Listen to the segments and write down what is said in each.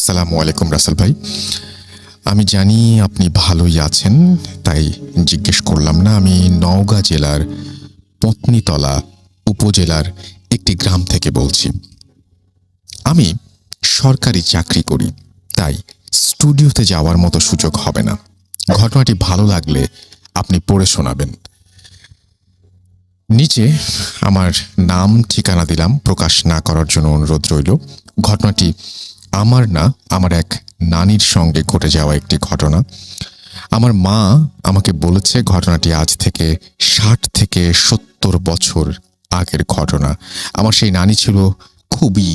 আসসালামু আলাইকুম রাসেল ভাই। আমি জানি আপনি ভালোই আছেন, তাই জিজ্ঞেস করলাম না। আমি নওগাঁ জেলার পত্নীতলা উপজেলার একটি গ্রাম থেকে বলছি। আমি সরকারি চাকরি করি, তাই স্টুডিওতে যাওয়ার মতো সুযোগ হবে না। ঘটনাটি ভালো লাগলে আপনি পড়ে শোনাবেন। নিচে আমার নাম ঠিকানা দিলাম, প্রকাশ না করার জন্য অনুরোধ রইল। ঘটনাটি আমার না, আমার এক নানির সঙ্গে ঘটে যাওয়া একটি ঘটনা। আমার মা আমাকে বলেছে ঘটনাটি আজ থেকে ৬০ থেকে ৭০ বছর আগের ঘটনা। আমার সেই নানি ছিল খুবই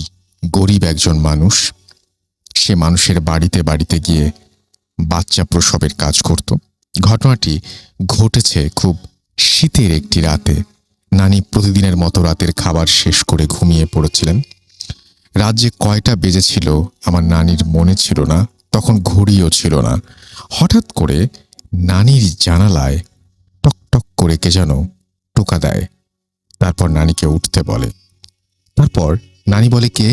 গরিব একজন মানুষ। সে মানুষের বাড়িতে বাড়িতে গিয়ে বাচ্চা প্রসবের কাজ করত। ঘটনাটি ঘটেছে খুব শীতের একটি রাতে। নানি প্রতিদিনের মতো রাতের খাবার শেষ করে ঘুমিয়ে পড়েছিলেন। রাত যে কয়টা বেজেছিল আমার নানির মনে ছিল না, তখন ঘড়িও ছিল না। হঠাৎ করে নানির জানালায় টক টক করে কে যেন টোকা দেয়। তারপর নানিকে উঠতে বলে। তারপর নানি বলে, কে?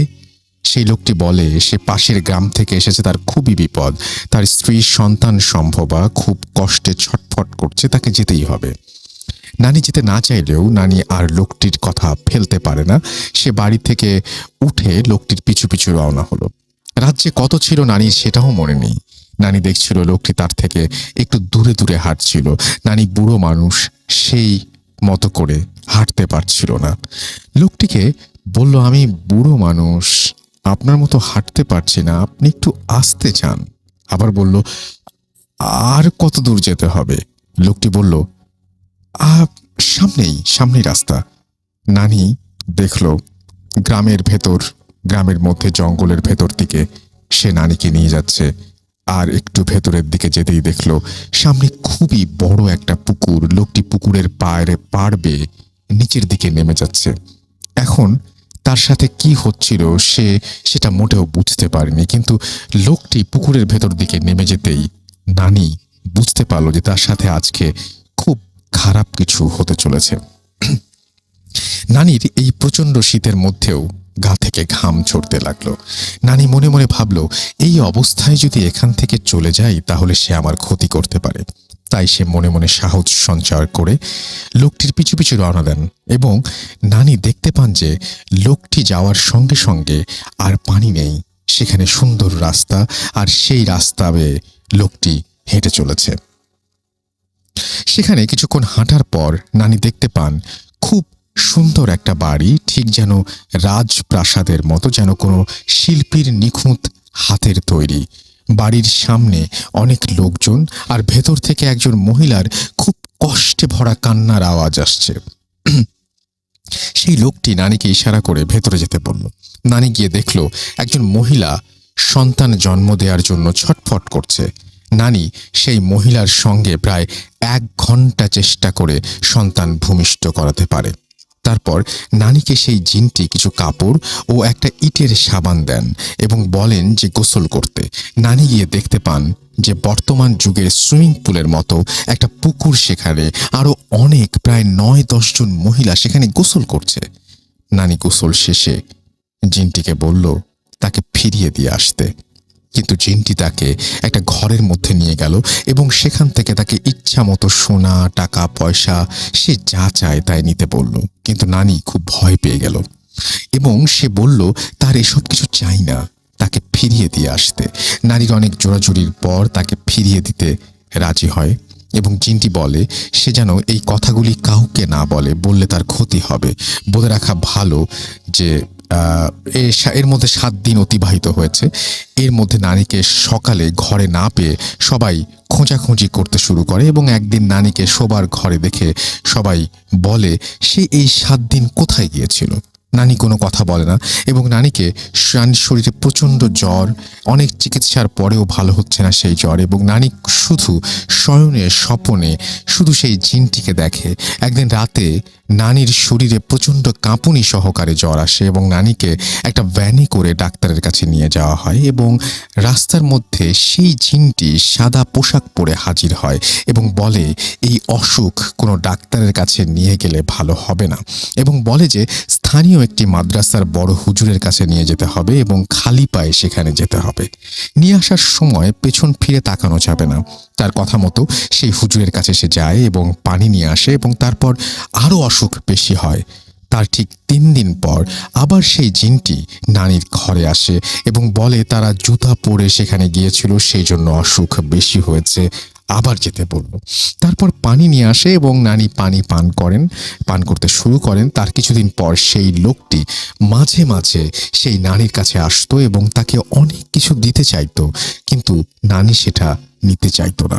সেই লোকটি বলে সে পাশের গ্রাম থেকে এসেছে, তার খুবই বিপদ, তার স্ত্রীর সন্তান সম্ভবা খুব কষ্টে ছটফট করছে, তাকে যেতেই হবে। নানি যেতে না চাইলেও নানি আর লোকটির কথা ফেলতে পারে না। সে বাড়ি থেকে উঠে লোকটির পিছু পিছু রওনা হলো। রাত যে কত ছিল নানির সেটাও মনে নেই। নানি দেখছিল লোকটি তার থেকে একটু দূরে দূরে হাঁটছিল। নানি বুড়ো মানুষ, সেই মতো করে হাঁটতে পারছিল না। লোকটিকে বলল, আমি বুড়ো মানুষ, আপনার মতো হাঁটতে পারছি না, আপনি একটু আসতে চান। আবার বলল, আর কত দূর যেতে হবে? লোকটি বলল, সামনেই রাস্তা। নানি দেখল গ্রামের মধ্যে জঙ্গলের ভেতর দিকে সে নানিকে নিয়ে যাচ্ছে। আর একটু ভেতরের দিকে যেতেই দেখল সামনে খুবই বড় একটা পুকুর। লোকটি পুকুরের পাড় বেয়ে নিচের দিকে নেমে যাচ্ছে। এখন তার সাথে কি হচ্ছিল সেটা মোটেও বুঝতে পারেনি, কিন্তু লোকটি পুকুরের ভেতর দিকে নেমে যেতেই নানি বুঝতে পারলো যে তার সাথে আজকে খুব খারাপ কিছু হতে চলেছে। নানির এই প্রচন্ড শীতের মধ্যেও গা থেকে ঘাম ঝরতে লাগলো। নানি মনে মনে ভাবল, এই অবস্থায় যদি এখান থেকে চলে যাই তাহলে সে আমার ক্ষতি করতে পারে। তাই সে মনে মনে সাহস সঞ্চার করে লোকটির পিছু পিছু রওনা দেন। এবং নানি দেখতে পান যে লোকটি যাওয়ার সঙ্গে সঙ্গে আর পানি নেই, সেখানে সুন্দর রাস্তা, আর সেই রাস্তা বেয়ে লোকটি হেঁটে চলেছে। সেখানে কিছুক্ষণ হাঁটার পর নানি দেখতে পান খুব সুন্দর একটা বাড়ি, ঠিক যেন রাজপ্রাসাদের মতো, যেন কোনো শিল্পীর নিখুঁত হাতের তৈরি। বাড়ির সামনে অনেক লোকজন, আর ভেতর থেকে একজন মহিলার খুব কষ্টে ভরা কান্নার আওয়াজ আসছে। সেই লোকটি নানিকে ইশারা করে ভেতরে যেতে বলল। নানি গিয়ে দেখল একজন মহিলা সন্তান জন্ম দেওয়ার জন্য ছটফট করছে। নানি সেই মহিলার সঙ্গে প্রায় 1 ঘন্টা চেষ্টা করে সন্তান ভূমিষ্ঠ করাতে পারে। তারপর নানিকে সেই জিনটি কিছু কাপড় ও একটা ইটের সাবান দেন এবং বলেন যে গোসল করতে। নানি গিয়ে দেখতে পান যে বর্তমান যুগের সুইমিং পুলের মতো একটা পুকুর, সেখানে আরো অনেক প্রায় 9-10 জন মহিলা সেখানে গোসল করছে। নানি গোসল শেষে জিনটিকে বলল তাকে ফিরিয়ে দিয়ে আসতে, কিন্তু জিনটি তাকে একটা ঘরের মধ্যে নিয়ে গেল এবং সেখান থেকে তাকে ইচ্ছা মতো সোনা, টাকা পয়সা, সে যা চায় তাই নিতে বলল। কিন্তু নানি খুব ভয় পেয়ে গেল এবং সে বলল তার এসব কিছু চাই না, তাকে ফিরিয়ে দিয়ে আসতে। নারীর অনেক জোরাজুরির পর তাকে ফিরিয়ে দিতে রাজি হয় এবং জিনটি বলে সে যেন এই কথাগুলি কাউকে না বলে, বললে তার ক্ষতি হবে। বলে রাখা ভালো যে এর মধ্যে 7 দিন অতিবাহিত হয়েছে। এর মধ্যে নারীকে সকালে ঘরে না পেয়ে সবাই খোঁজাখুঁজি করতে শুরু করে এবং একদিন নারীকে শোবার ঘরে দেখে সবাই বলে সে এই 7 দিন কোথায় গিয়েছিল। নানি কোনো কথা বলে না এবং নানির শরীরে প্রচণ্ড জ্বর, অনেক চিকিৎসার পরেও ভালো হচ্ছে না সেই জ্বর, এবং নানি শুধু শয়নে স্বপনে শুধু সেই জিনটিকে দেখে। একদিন রাতে নানির শরীরে প্রচণ্ড কাঁপুনি সহকারে জ্বর আসে এবং নানিকে একটা ভ্যানে করে ডাক্তারের কাছে নিয়ে যাওয়া হয় এবং রাস্তার মধ্যে সেই জিনটি সাদা পোশাক পরে হাজির হয় এবং বলে এই অসুখ কোনো ডাক্তারের কাছে নিয়ে গেলে ভালো হবে না এবং বলে যে স্থানীয় একটি মাদ্রাসার বড় হুজুরের কাছে নিয়ে যেতে হবে এবং খালি পায়ে সেখানে যেতে হবে। নিয়ে আসার সময় পেছন ফিরে তাকানো যাবে না। তার কথা মতো সেই হুজুরের কাছে সে যায় এবং পানি নিয়ে আসে এবং তারপর আরও অসুখ বেশি হয়। তার ঠিক 3 দিন পর আবার সেই জিনটি নানির ঘরে আসে এবং বলে তারা জুতা পরে সেখানে গিয়েছিল, সেই জন্য অসুখ বেশি হয়েছে, আবার যেতে বলল। তারপর পানি নিয়ে আসে এবং নানি পানি পান করতে শুরু করেন। তার কিছুদিন পর সেই লোকটি মাঝে মাঝে সেই নানির কাছে আসতো এবং তাকে অনেক কিছু দিতে চাইতো, কিন্তু নানি সেটা নিতে চাইতো না।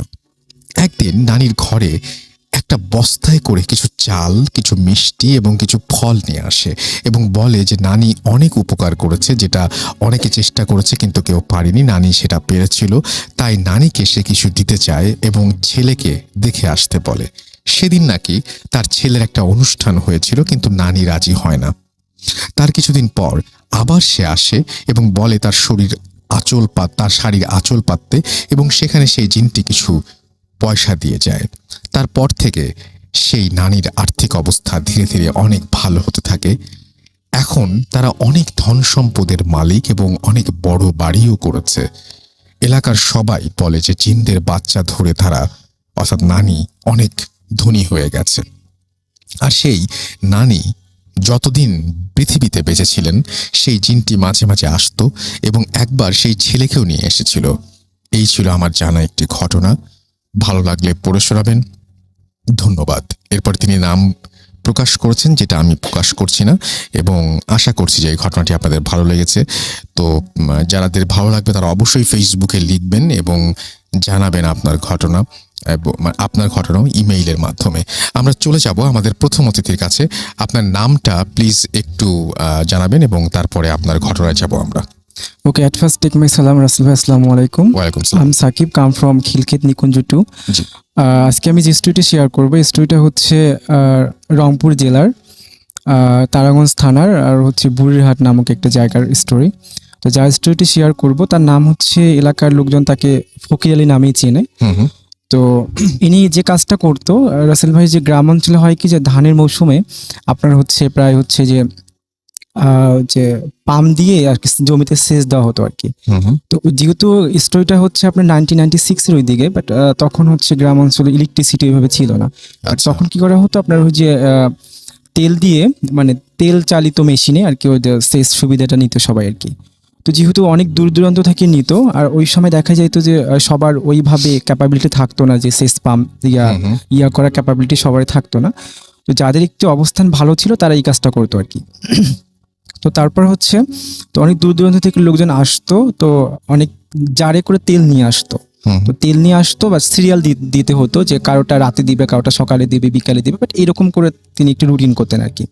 একদিন নানির ঘরে একটা বস্তায় করে কিছু চাল, কিছু মিষ্টি এবং কিছু ফল নিয়ে আসে এবং বলে যে নানি অনেক উপকার করেছে, যেটা অনেকে চেষ্টা করেছে কিন্তু কেউ পারেনি, নানি সেটা পেরেছিল, তাই নানিকে সে কিছু দিতে চায় এবং ছেলেকে দেখে আসতে বলে। সেদিন নাকি তার ছেলের একটা অনুষ্ঠান হয়েছিল, কিন্তু নানি রাজি হয় না। তার কিছুদিন পর আবার সে আসে এবং বলে তার শাড়ির আঁচল পাততে এবং সেখানে সেই জিনটি কিছু পয়সা দিয়ে যায়। তারপর থেকে সেই নানির আর্থিক অবস্থা ধীরে ধীরে অনেক ভালো হতে থাকে। এখন তারা অনেক ধন সম্পদের মালিক এবং অনেক বড় বাড়িও করেছে। এলাকার সবাই বলে যে জিনদের বাচ্চা ধরে তারা, অর্থাৎ নানি, অনেক ধনী হয়ে গেছে। আর সেই নানি যতদিন পৃথিবীতে বেঁচে ছিলেন সেই জিনটি মাঝে মাঝে আসতো এবং একবার সেই ছেলেকেও নিয়ে এসেছিল। এই ছিল আমার জানা একটি ঘটনা। ভালো লাগলে পড়ে শোনাবেন। ধন্যবাদ। এরপর তিনি নাম প্রকাশ করেছেন, যেটা আমি প্রকাশ করছি না, এবং আশা করছি যে এই ঘটনাটি আপনাদের ভালো লেগেছে। তো যাদের ভালো লাগবে তারা অবশ্যই ফেসবুকে লিখবেন এবং জানাবেন আপনার ঘটনাও ইমেইলের মাধ্যমে। আমরা চলে যাব আমাদের প্রথম অতিথির কাছে। আপনার নামটা প্লিজ একটু জানাবেন এবং তারপরে আপনার ঘটনায় যাব আমরা। Okay, at first take my salam Rasul bhai, assalamu alaikum. ওয়ালাইকুম সালাম। I'm Sakib, come from Khilkhet নিকুঞ্জ 2। জি। আজকে আমি যে স্টোরিটা শেয়ার করবো, এই স্টোরিটা হচ্ছে রংপুর জেলার তারাগঞ্জ থানার আর হচ্ছে বুড়িরহাট নামক একটা জায়গার স্টোরি। তো যার স্টোরিটি শেয়ার করব তার নাম হচ্ছে, এলাকার লোকজন তাকে ফকির আলী নামেই চেনে। তো ইনি যে কাজটা করতো রাসেল ভাই, যে গ্রাম অঞ্চলে হয় কি যে ধানের মৌসুমে আপনার হচ্ছে প্রায় হচ্ছে যে পাম দিয়ে আর কি জমিতে সেচ দেওয়া হতো আর কি। তো যেহেতু স্টোরিটা হচ্ছে আপনার 1996-এর ওই দিকে, বাট তখন হচ্ছে গ্রাম অঞ্চলে ইলেকট্রিসিটি ওইভাবে ছিল না। তখন কি করা হতো আপনার ওই যে তেল দিয়ে, মানে তেল চালিত মেশিনে আর কি ওই সেচ সুবিধাটা নিত সবাই আর কি। তো যেহেতু অনেক দূর দূরান্ত থেকে নিত, আর ওই সময় দেখা যেত যে সবার ওইভাবে ক্যাপাবিলিটি থাকতো না, যে সেচ পাম্প ইয়া করার ক্যাপাবিলিটি সবারই থাকতো না। তো যাদের একটু অবস্থান ভালো ছিল তারা এই কাজটা করতো আর কি। তো তারপর হচ্ছে তো অনেক দূর দূরান্ত থেকে লোকজন আসতো, তো অনেক জারে করে তেল নিয়ে আসতো। তো তেল নিয়ে আসতো বা সিরিয়াল দিতে হতো, যে কারোটা রাতে দিবে, কারোটা সকালে দিবে, বিকালে দিবে, বাট এরকম করে তিনি একটু রুটিন করতেন আর কি।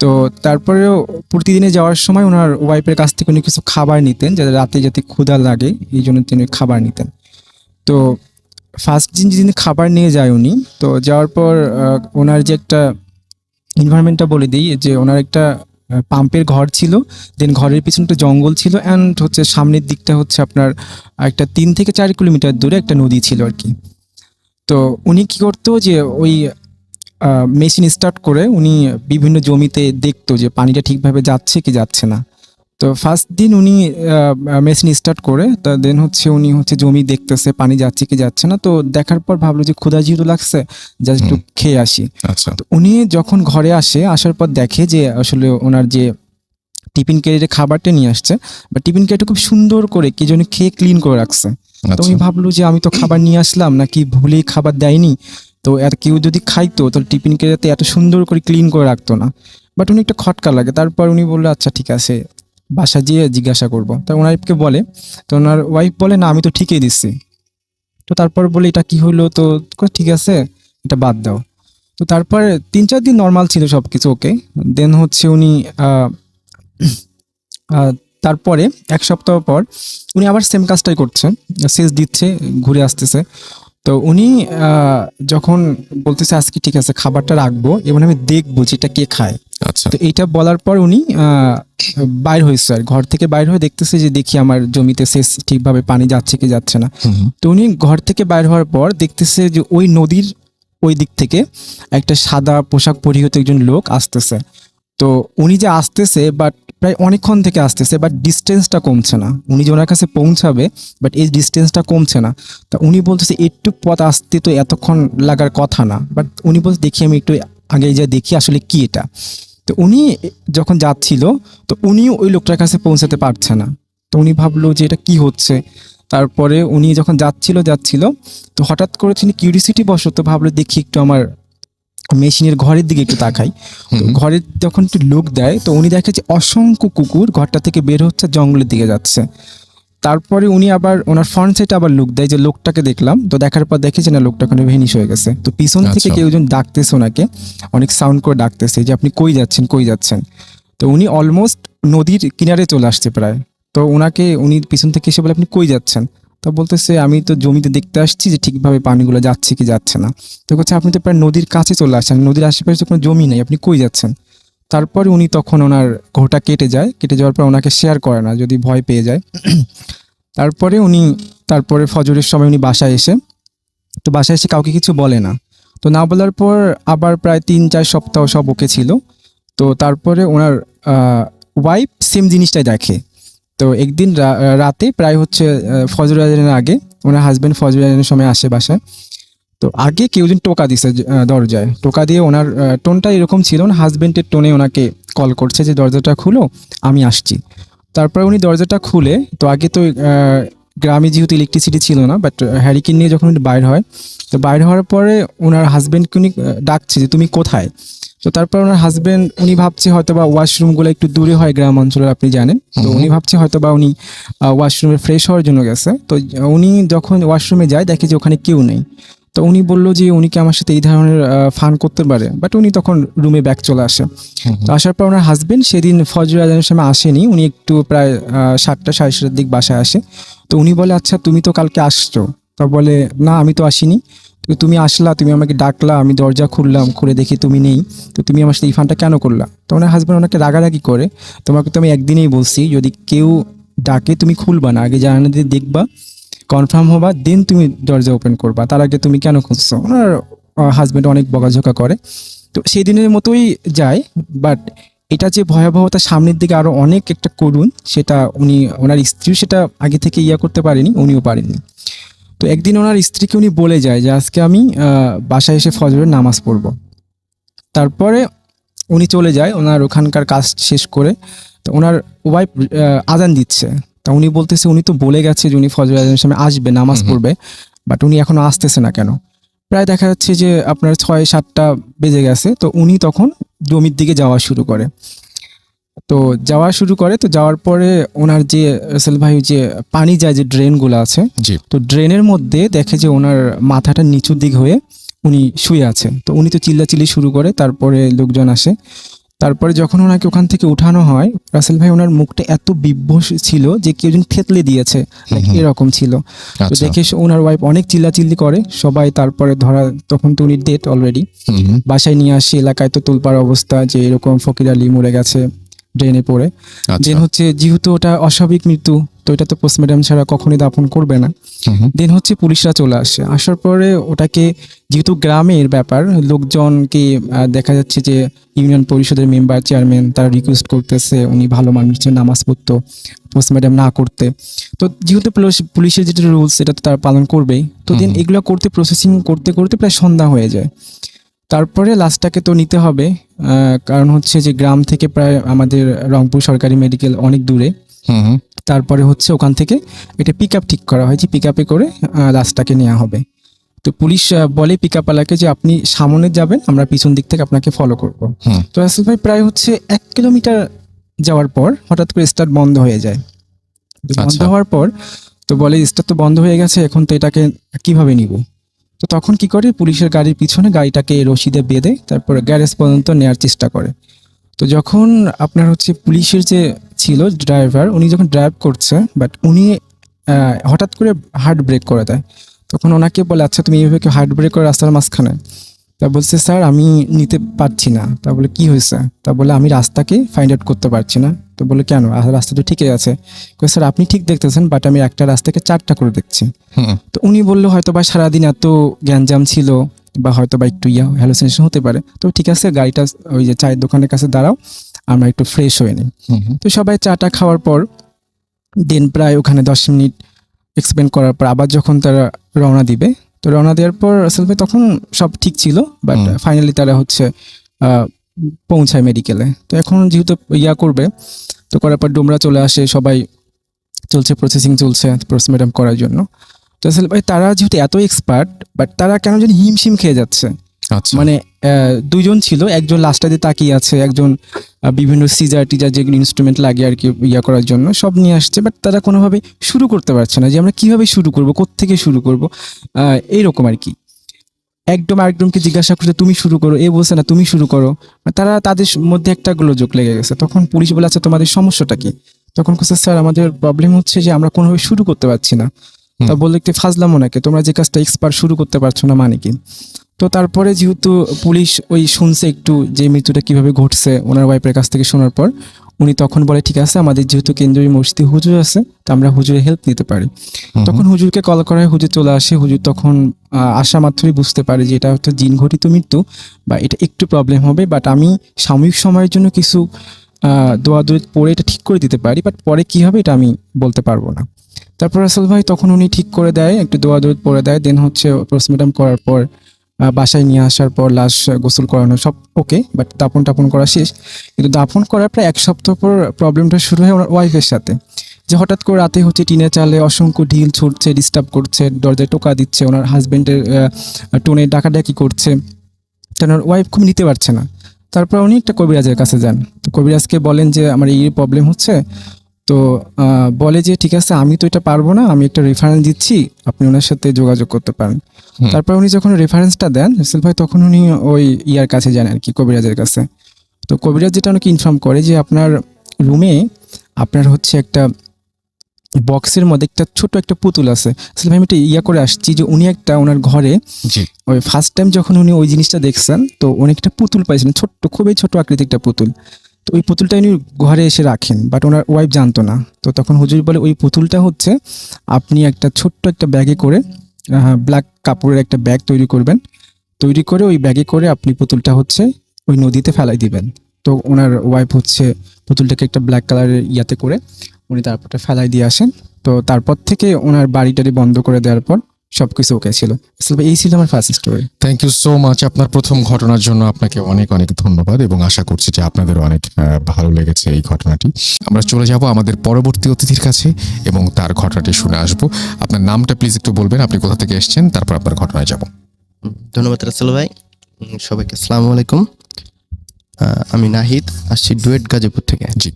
তো তারপরেও প্রতিদিনে যাওয়ার সময় ওনার ওয়াইফের কাছ থেকে উনি কিছু খাবার নিতেন, যাতে রাতে যাতে ক্ষুধা লাগে, এই জন্য তিনি খাবার নিতেন। তো ফার্স্ট দিন যেদিন খাবার নিয়ে যায় উনি, তো যাওয়ার পর ওনার যে একটা এনভায়রনমেন্টটা বলে দিই, যে ওনার একটা পাম্পের ঘর ছিল, দেন ঘরের পিছনে একটা জঙ্গল ছিল, অ্যান্ড হচ্ছে সামনের দিকটা হচ্ছে আপনার একটা 3 থেকে 4 কিলোমিটার দূরে একটা নদী ছিল আর কি। তো উনি কি করতো, যে ওই মেশিন স্টার্ট করে উনি বিভিন্ন জমিতে দেখতো যে পানিটা ঠিকভাবে যাচ্ছে কি যাচ্ছে না। তো ফার্স্ট দিন উনি মেশিন স্টার্ট করে দেন হচ্ছে উনি হচ্ছে জমি দেখতেছে পানি যাচ্ছে কি যাচ্ছে না। তো দেখার পর ভাবলো যে ক্ষুধা যেহেতু লাগছে, জাস্ট একটু খেয়ে আসি। আচ্ছা। তো উনি যখন ঘরে আসার পর দেখে যে আসলে ওনার যে টিফিন ক্যারিয়ারে খাবারটা নিয়ে আসছে, বা টিফিন ক্যারিয়ারটা খুব সুন্দর করে কি যেন খেয়ে ক্লিন করে রাখছে। তো উনি ভাবলো যে আমি তো খাবার নিয়ে আসলাম, নাকি ভুলেই খাবার দেয়নি, তো আর কেউ যদি খাইতো তাহলে টিফিন ক্যারিয়ারতে এত সুন্দর করে ক্লিন করে রাখতো না। বাট উনি একটা খটকা লাগে। তারপর উনি বললো আচ্ছা ঠিক আছে, বাসা গিয়ে জিজ্ঞাসা করবো। তো ওনার ওয়াইফকে বলে, তো ওনার ওয়াইফ বলে না আমি তো ঠিকই দিচ্ছি। তো তারপর বলে এটা কি হইলো, তো ঠিক আছে এটা বাদ দাও। তো তারপর 3-4 দিন নর্মাল ছিল সবকিছু ওকে। দেন হচ্ছে উনি তারপরে 1 সপ্তাহ পর উনি আবার সেম কাজটাই করছে, সেচ দিচ্ছে, ঘুরে আসতেছে। তো উনি যখন বলতেছে আজকে ঠিক আছে খাবারটা রাখবো এবং আমি দেখবো যে এটা কে খায়। আচ্ছা। তো এইটা বলার পর উনি বাইর হয়েছে আর ঘর থেকে বাইর হয়ে দেখতেছে যে দেখি আমার জমিতে শেষ ঠিকভাবে পানি যাচ্ছে কি যাচ্ছে না। তো উনি ঘর থেকে বাইর হওয়ার পর দেখতেছে যে ওই নদীর ওই দিক থেকে একটা সাদা পোশাক পরিহিত একজন লোক আসতেছে। তো উনি যে আসতেছে বাট প্রায় অনেকক্ষণ থেকে আসতেছে, বাট ডিস্টেন্সটা কমছে না। উনি যে ওনার কাছে পৌঁছাবে বাট এই ডিস্টেন্সটা কমছে না। তা উনি বলতেছে একটু পথ আসতে তো এতক্ষণ লাগার কথা না, বাট উনি বলতে দেখি আমি একটু আগে যা দেখি আসলে কি এটা। তো উনি যখন যাচ্ছিল তো উনিও ওই লোকটার কাছে পৌঁছাতে পারছে না। তো উনি ভাবলো যে এটা কি হচ্ছে। তারপরে উনি যখন যাচ্ছিল তো হঠাৎ করে তিনি কিউরিসিটি বশত ভাবলো দেখি একটু আমার মেশিনের ঘরের দিকে একটু তাকাই। তো ঘরের যখন একটু লুক দেয় তো উনি দেখে যে অসংখ্য কুকুর ঘরটা থেকে বের হচ্ছে, জঙ্গলের দিকে যাচ্ছে। তারপরে উনি আবার ওনার ফ্রন্ট সাইডে আবার লুক দেয় যে লোকটাকে দেখলাম, তো দেখার পর দেখে যে না লোকটা ওখানে ভেনিশ হয়ে গেছে। তো পিছন থেকে আচ্ছা। কেউ একজন ডাকতেছে ওনাকে, অনেক সাউন্ড করে ডাকতেছে যে আপনি কই যাচ্ছেন কই যাচ্ছেন। তো উনি অলমোস্ট নদীর কিনারে চলে আসছে প্রায়। তো উনি পিছন থেকে এসে বলে আপনি কই যাচ্ছেন। তো বলতেছে আমি তো জমিতে দেখতে আসছি যে ঠিকভাবে পানিগুলো যাচ্ছে কি যাচ্ছে না। তো বলছে আপনি তো প্রায় নদীর কাছে চলে আসছেন, নদীর আশেপাশে তো কোনো জমি নেই, আপনি কই যাচ্ছেন। তারপরে উনি তখন ওনার ঘোড়াটা কেটে যাওয়ার পর ওনাকে শেয়ার করে না, যদি ভয় পেয়ে যায়। তারপরে ফজরের সময় উনি বাসায় এসে কাউকে কিছু বলে না। তো না বলার পর আবার প্রায় 3-4 সপ্তাহ সব ওকে ছিল। তো তারপরে ওনার ওয়াইফ সেম জিনিসটাই দেখে। তো একদিন রাতে প্রায় হচ্ছে ফজর আজানের আগে ওনার হাজবেন্ড ফজর আজানের সময় আসে বাসায়। তো আগে কেউ একজন টোকা দিছে দরজায়, টোকা দিয়ে ওনার টোনটা এরকম ছিল, না হাজবেন্ডের টোনে ওনাকে কল করছে যে দরজাটা খুলো আমি আসছি। তারপরে উনি দরজাটা খুলে, তো আগে তো গ্রামে যেহেতু ইলেকট্রিসিটি ছিল না, বাট হ্যারিকেন নিয়ে যখন উনি বাইর হয়, তো বাইর হওয়ার পরে ওনার হাজবেন্ডকে উনি ডাকছে যে তুমি কোথায়। তো তারপর ওনার হাজবেন্ড উনি ভাবছে হয়তো বা ওয়াশরুমগুলো একটু দূরে হয় গ্রাম অঞ্চলে, আপনি জানেন। তো উনি ভাবছে হয়তো বা উনি ওয়াশরুমে ফ্রেশ হওয়ার জন্য গেছে। তো উনি যখন ওয়াশরুমে যায় দেখে যে ওখানে কেউ নেই। তো উনি বললো যে উনি কি আমার সাথে এই ধরনের ফান করতে পারে, বাট উনি তখন রুমে ব্যাক চলে আসে। তো আসার পর ওনার হাজবেন্ড সেদিন ফজর আজানের সময় আসেনি, উনি একটু প্রায় 7টা 7:30 দিক বাসায় আসে। তো উনি বলে আচ্ছা তুমি তো কালকে আসছো। তো বলে না আমি তো আসিনি। তো তুমি আসলা, তুমি আমাকে ডাকলা, আমি দরজা খুললাম, খুলে দেখি তুমি নেই। তো তুমি আমার সাথে এই ফানটা কেন করলা। তো ওনার হাজবেন্ড ওনাকে রাগারাগি করে, তোমাকে তো আমি একদিনেই বলছি যদি কেউ ডাকে তুমি খুলবা না, আগে জানালা দিয়ে দেখবা, কনফার্ম হবা, দেন তুমি দরজা ওপেন করবা, তার আগে তুমি কেন খুঁজছো। ওনার হাজবেন্ড অনেক বকাঝকা করে। তো সেই দিনের মতোই যায়। বাট এটা যে ভয়াবহতা সামনের দিকে আরো অনেক একটা করুন, সেটা ওনার স্ত্রী সেটা আগে থেকে করতে পারেনি, উনিও পারেননি। তো একদিন ওনার স্ত্রীকে উনি বলে যায় যে আজকে আমি বাসায় এসে ফজরের নামাজ পড়বো। তারপরে উনি চলে যায় ওনার ওখানকার কাজ শেষ করে। তো ওনার ওয়াইফ আজান দিচ্ছে। তা উনি বলতেছে উনি তো বলে গেছে যে উনি ফজর আজানের সময় আসবে, নামাজ পড়বে, বাট উনি এখনো আসতেছে না কেন। প্রায় দেখা যাচ্ছে যে আপনার 6-7টা বেজে গেছে। তো উনি তখন জমির দিকে যাওয়া শুরু করে। তো যাওয়ার পরে ওনার যে রাসেল ভাই যে পানি যায় যে ড্রেনগুলো আছে, জি। তো ড্রেনের মধ্যে দেখে যে ওনার মাথাটা নিচুর দিক হয়ে উনি শুয়ে আছে। তো উনি তো চিল্লাচিল্লি শুরু করে, তারপরে লোকজন আসে। তারপরে যখন ওনাকে ওখান থেকে উঠানো হয়, রাসেল ভাই ওনার মুখটা এত বিভ্রস ছিল যে কেউ একজন থেতলে দিয়েছে, এরকম ছিল। তো আচ্ছা। দেখে ওনার ওয়াইফ অনেক চিল্লাচিল্লি করে সবাই। তারপরে তখন তো উনি ডেড অলরেডি। বাসায় নিয়ে আসি, এলাকায় তো তুলপার অবস্থা যে এরকম ফকির আলী মরে গেছে ড্রেনে পড়ে। আচ্ছা। দেন হচ্ছে যেহেতু ওটা অস্বাভাবিক মৃত্যু, তো এটা তো পোস্টমর্টম ছাড়া কখনই দাফন করবে না। দেন হচ্ছে পুলিশরা চলে আসে। আসার পরে ওটাকে যেহেতু গ্রামের ব্যাপার, লোকজনকে দেখা যাচ্ছে যে ইউনিয়ন পরিষদের মেম্বার চেয়ারম্যান তারা রিকোয়েস্ট করতেছে উনি ভালো মানুষের নামাজ পড়তো, পোস্টমর্টম না করতে। তো যেহেতু পুলিশের যেটা রুলস সেটা তো তারা পালন করবেই। তো দেন এগুলো প্রসেসিং করতে করতে প্রায় সন্ধ্যা হয়ে যায়। তারপরে লাশটাকে তো নিতে হবে, কারণ হচ্ছে যে গ্রাম থেকে প্রায় আমাদের রংপুর সরকারি মেডিকেল অনেক দূরে। তারপরে হচ্ছে ওখান থেকে একটা পিক আপ ঠিক করা হয় যে পিক আপে করে লাশটাকে নেওয়া হবে। তো পুলিশ বলে পিক আপ ওয়ালাকে যে আপনি সামনে যাবেন, আমরা পিছন দিক থেকে আপনাকে ফলো করব। তো রাসেল ভাই প্রায় হচ্ছে 1 কিলোমিটার যাওয়ার পর হঠাৎ করে স্টার্ট বন্ধ হয়ে যায়। বন্ধ হওয়ার পর তো বলে স্টার্ট তো বন্ধ হয়ে গেছে, এখন তো এটাকে কিভাবে নিব। তো তখন কি করে, পুলিশের গাড়ির পিছনে গাড়িটাকে রশিদে বেঁধে তারপরে গ্যারেজ পর্যন্ত নেওয়ার চেষ্টা করে। তো যখন আপনার হচ্ছে পুলিশের যে ছিল ড্রাইভার, উনি যখন ড্রাইভ করছে, বাট উনি হঠাৎ করে হার্ট ব্রেক করে দেয়। তখন ওনাকে বলে, আচ্ছা তুমি এইভাবে কি হার্ট ব্রেক করে রাস্তার মাঝখানে? তা বলছে, স্যার আমি নিতে পারছি না। তা বলে কি হয়েছে? তা বলে আমি রাস্তাকে ফাইন্ড আউট করতে পারছি না। তো বলে কেন, রাস্তা তো ঠিকই আছে। কই, স্যার আপনি ঠিক দেখতেছেন, বাট আমি একটা রাস্তাকে 4টা করে দেখছি। হুম, তো উনি বললো হয়তো বা সারাদিন এত গ্যাঞ্জাম ছিল, বা হয়তো বা একটু হ্যালুসিনেশন হতে পারে। তো ঠিক আছে, গাড়িটা ওই যে চায়ের দোকানের কাছে দাঁড়াও, আমরা একটু ফ্রেশ হয়ে নিই। হুম, হুম। তো সবাই চাটা খাওয়ার পর দেন প্রায় ওখানে 10 মিনিট এক্সপ্লেন করার পর আবার যখন তারা রওনা দিবে, তো রওনা দেওয়ার পর রাসেল ভাই তখন সব ঠিক ছিল, বাট হুম। ফাইনালি তারা হচ্ছে আহ, পৌঁছায় মেডিকেলে। তো এখন যেহেতু করবে, তো করার পর ডোমরা চলে আসে, সবাই চলছে, প্রসেসিং চলছে পোস্টমর্টম করার জন্য। তো রাসেল ভাই তারা যেহেতু এত এক্সপার্ট, বাট তারা কেন জানি হিমশিম খেয়ে যাচ্ছে। আচ্ছা, মানে দুইজন ছিল, একজন লাস্টটা দিয়ে তাকিয়ে আছে, একজন বিভিন্ন সিজার টিজার যেগুলো ইনস্ট্রুমেন্ট লাগে আর কি করার জন্য সব নিয়ে আসছে, বাট তারা কোনোভাবে শুরু করতে পারছে না, যে আমরা কিভাবে শুরু করব, কোত্থেকে শুরু করব, এইরকম আর কি। একদম আরেকজনকে জিজ্ঞাসা করছে তুমি শুরু করো, এ বলছে না তুমি শুরু করো। তারা তাদের মধ্যে একটা গোলযোগ লেগে গেছে। তখন পুলিশ বলে, আচ্ছা তোমাদের সমস্যাটা কি? তখন বলছে, স্যার আমাদের প্রবলেম হচ্ছে যে আমরা কোনোভাবে শুরু করতে পারছি না। তা বললে একটু ফাজলামো নাকি, তোমরা যে কাজটা এক্সপার্ট শুরু করতে পারছো না মানে কি? তো তারপরে যেহেতু পুলিশ ওই শুনছে একটু যে মৃত্যুটা কিভাবে ঘটছে ওনার ওয়াইফের কাছ থেকে শোনার পর, উনি তখন বলে ঠিক আছে, আমাদের যেহেতু কেন্দ্রীয় মসজিদে হুজুর আছে, তো আমরা হুজুরের হেল্প নিতে পারি। হুম, তখন হুজুরকে কল করা হয়, হুজুর চলে আসে। হুজুর তখন আসা মাত্রই বুঝতে পারে যে এটা হচ্ছে জিন ঘটিত মৃত্যু, বা এটা একটু প্রবলেম হবে, বাট আমি সাময়িক সময়ের জন্য কিছু দোয়া দূরে পড়ে এটা ঠিক করে দিতে পারি, বাট পরে কি হবে এটা আমি বলতে পারবো না। তারপর রাসেল ভাই তখন উনি ঠিক করে দেয়, একটু দোয়া দূরত পড়ে দেয়। দেন হচ্ছে পোস্টমর্টম করার পর বাসায় নিয়ে আসার পর লাশ গোসল করানো সব ওকে, বাট দাপন টাপন করা শেষ। কিন্তু দাপন করার প্রায় 1 সপ্তাহ পর প্রবলেমটা শুরু হয় ওনার ওয়াইফের সাথে, যে হঠাৎ করে রাতে হচ্ছে টিনের চালে অসংখ্য ঢিল ছুটছে, ডিস্টার্ব করছে, দরজায় টোকা দিচ্ছে, ওনার হাজবেন্ডের টোনে ডাকাডাকি করছে। তো ওনার ওয়াইফ খুব নিতে পারছে না। তারপর উনি একটা কবিরাজের কাছে যান। তো কবিরাজকে বলেন যে আমার এই প্রবলেম হচ্ছে। তো বলে যে ঠিক আছে, আমি তো এটা পারবো না, আমি একটা রেফারেন্স দিচ্ছি, আপনি ওনার সাথে যোগাযোগ করতে পারেন। হুম। তারপর উনি যখন রেফারেন্সটা দেন রাসেল ভাই, তখন উনি ওই কাছে যান আর কি, কবিরাজের কাছে। তো কবিরাজ যেটা ওনাকে ইনফর্ম করে যে আপনার রুমে আপনার হচ্ছে একটা বক্সের মধ্যে একটা ছোট একটা পুতুল আছে। আসলে ভাই আমি একটা করে আসছি যে উনি একটা ওনার ঘরে জি, ওই ফার্স্ট টাইম যখন উনি ওই জিনিসটা দেখছেন, তো উনি একটা পুতুল পাইছিলেন, ছোট্ট, খুবই ছোট আকৃতির একটা পুতুল। তো ওই পুতুলটা উনি ঘরে এসে রাখেন, বাট ওনার ওয়াইফ জানতো না। তো তখন হুজুর বলে ওই পুতুলটা হচ্ছে আপনি একটা ছোট্ট একটা ব্যাগে করে, ব্ল্যাক কাপড়ের একটা ব্যাগ তৈরি করবেন, তৈরি করে ওই ব্যাগে করে আপনি পুতুলটা হচ্ছে ওই নদীতে ফেলাই দিবেন। তো ওনার ওয়াইফ হচ্ছে পুতুলটাকে একটা ব্ল্যাক কালারের ইয়াতে করে উনি তারপরটা ফেলাই দিয়ে আসেন। তো তারপর থেকে ওনার বাড়িটারি বন্ধ করে দেওয়ার পর সবকিছু ওকে ছিল। আসলে এই ছিল আমার first story. Thank you so much. আপনার প্রথম ঘটনার জন্য আপনাকে অনেক অনেক ধন্যবাদ এবং আশা করছি যে আপনাদের অনেক ভালো লেগেছে এই ঘটনাটি। আমরা চলে যাব আমাদের পরবর্তী অতিথির কাছে এবং তার ঘটনাটি শুনে আসব। আপনার নামটা প্লিজ একটু বলবেন, আপনি কোথা থেকে এসেছেন, তারপর আপনার ঘটনায় যাব। ধন্যবাদ রাসেল ভাই। সবাইকে আসসালামু আলাইকুম। আমি নাহিদ, আসছি ডুয়েট গাজীপুর থেকে। জি।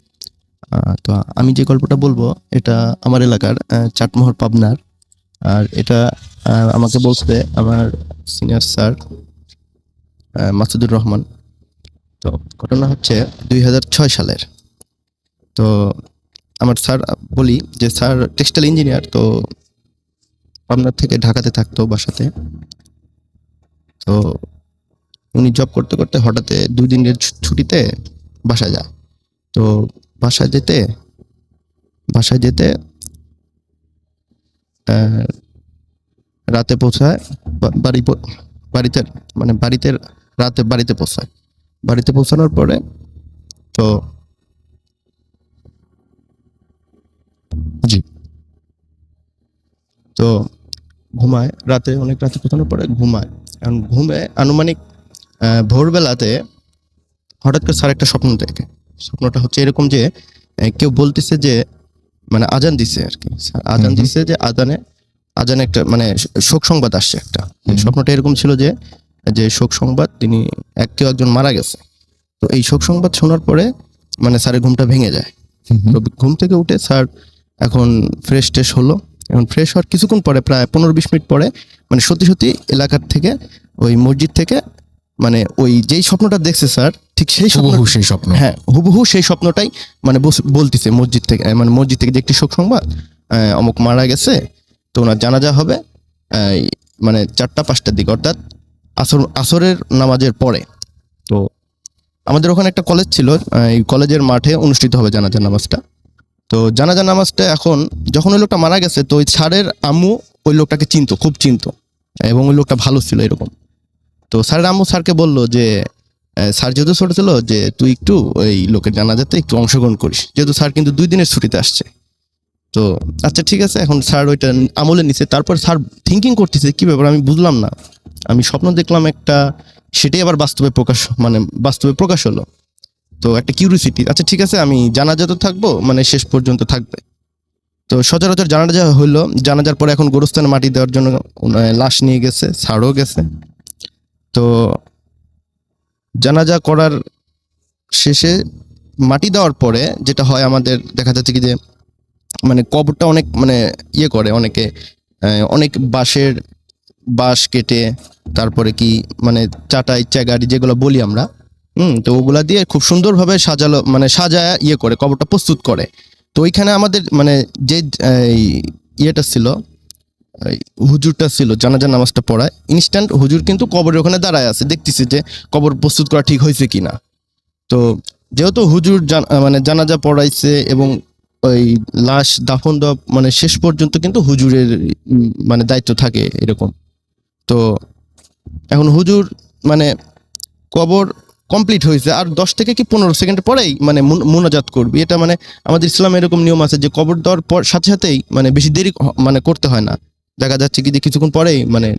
তো আমি যে গল্পটা বলবো এটা আমার এলাকার চাটমোহর পাবনার। আর এটা আমাকে বলছে আমার সিনিয়র স্যার মাসুদুর রহমান। তো ঘটনা হচ্ছে 2006 সালের। তো আমার স্যার, বলি যে স্যার টেক্সটাইল ইঞ্জিনিয়ার, তো পাবনার থেকে ঢাকাতে থাকতো বাসাতে। তো উনি জব করতে করতে হঠাৎ 2 দিনের ছুটিতে বাসায় যায়। তো বাসায় যেতে আহ, রাতে পৌঁছায় বাড়িতে, মানে রাতে বাড়িতে পৌঁছায়। বাড়িতে পৌঁছানোর পরে তো জি। তো ঘুমায়, অনেক রাতে পৌঁছানোর পরে ঘুমায়। কারণ ঘুমে আনুমানিক ভোরবেলাতে হঠাৎ করে স্যার একটা স্বপ্ন দেখে। স্বপ্নটা হচ্ছে এরকম যে কেউ বলতেছে যে, মানে আজান দিছে আর কি, আজান দিছে যে আজানে একটা মানে শোক সংবাদ আসছে একটা। স্বপ্নটা এরকম ছিল যে শোক সংবাদ, তিনি কেউ একজন মারা গেছে। তো এই শোক সংবাদ শোনার পরে মানে স্যারের ঘুমটা ভেঙে যায়। তো ঘুম থেকে উঠে স্যার এখন ফ্রেশ হলো। এখন ফ্রেশ হওয়ার কিছুক্ষণ পরে, প্রায় 15-20 মিনিট পরে, মানে সত্যি সত্যি এলাকার থেকে, ওই মসজিদ থেকে, মানে ওই যেই স্বপ্নটা দেখছে স্যার, ঠিক সেই হুবহু সেই স্বপ্ন। হ্যাঁ, হুবহু সেই স্বপ্নটাই মানে বলতিছে মসজিদ থেকে, মানে মসজিদ থেকে যে একটি শোক সংবাদ, অমুক মারা গেছে, তো ওনার জানাজা হবে, এই, মানে 4টা-5টার দিকে, অর্থাৎ আসরের নামাজের পরে। তো আমাদের ওখানে একটা কলেজ ছিল, এই কলেজের মাঠে অনুষ্ঠিত হবে জানাজা নামাজটা। তো জানাজা নামাজটা এখন যখন ওই লোকটা মারা গেছে, তো ওই স্যারের আম্মু ওই লোকটাকে চিনতো, খুব চিনতো, এবং ওই লোকটা ভালো ছিল এরকম। তো স্যারের আম্মু স্যারকে বললো যে স্যার যেহেতু ছোট ছিল, যে তুই একটু ওই লোকের জানাজাতে একটু অংশগ্রহণ করিস, যেহেতু স্যার কিন্তু 2 দিনের ছুটিতে আসছে। তো আচ্ছা ঠিক আছে, এখন স্যার ওইটা আমলে নিছে। তারপর স্যার থিঙ্কিং করতেছে কি ব্যাপার, আমি বুঝলাম না, আমি স্বপ্ন দেখলাম একটা, সেটাই আবার বাস্তবে প্রকাশ হলো। তো একটা কিউরিওসিটি, আচ্ছা ঠিক আছে আমি জানাজা তো থাকবো, মানে শেষ পর্যন্ত থাকবে। তো সচরাচর জানাজা হইলো, জানাজার পরে এখন গোরস্থানে মাটি দেওয়ার জন্য লাশ নিয়ে গেছে, স্যারও গেছে। তো জানাজা করার শেষে মাটি দেওয়ার পরে যেটা হয় আমাদের দেখা যাচ্ছে কি যে, মানে কবরটা অনেক মানে ইয়ে করে অনেকে, অনেক বাঁশ কেটে, তারপরে কি মানে চাটাই চাগাড়ি যেগুলো বলি আমরা, তো ওগুলা দিয়ে খুব সুন্দরভাবে সাজালো, মানে সাজায় ইয়ে করে কবরটা প্রস্তুত করে। তো ওইখানে আমাদের মানে যে এই ইয়েটা ছিল, এই হুজুরটা ছিল জানাজা নামাজটা পড়ায়, ইনস্ট্যান্ট হুজুর কিন্তু কবরের ওখানে দাঁড়ায় আছে, দেখতেছে যে কবর প্রস্তুত করা ঠিক হয়েছে কিনা। তো যেহেতু হুজুর মানে জানাজা পড়াইছে এবং ওই লাশ দাফন দেওয়া মানে শেষ পর্যন্ত কিন্তু হুজুরের মানে দায়িত্ব থাকে এরকম। তো এখন হুজুর মানে কবর কমপ্লিট হয়েছে, আর 10 থেকে কি 15 সেকেন্ড পরেই মানে মুনাজাত করবি, এটা মানে আমাদের ইসলামে এরকম নিয়ম আছে যে কবর দেওয়ার পর সাথে সাথেই মানে বেশি দেরি মানে করতে হয় না, দেখা যাচ্ছে কি যে কিছুক্ষণ পরেই মানে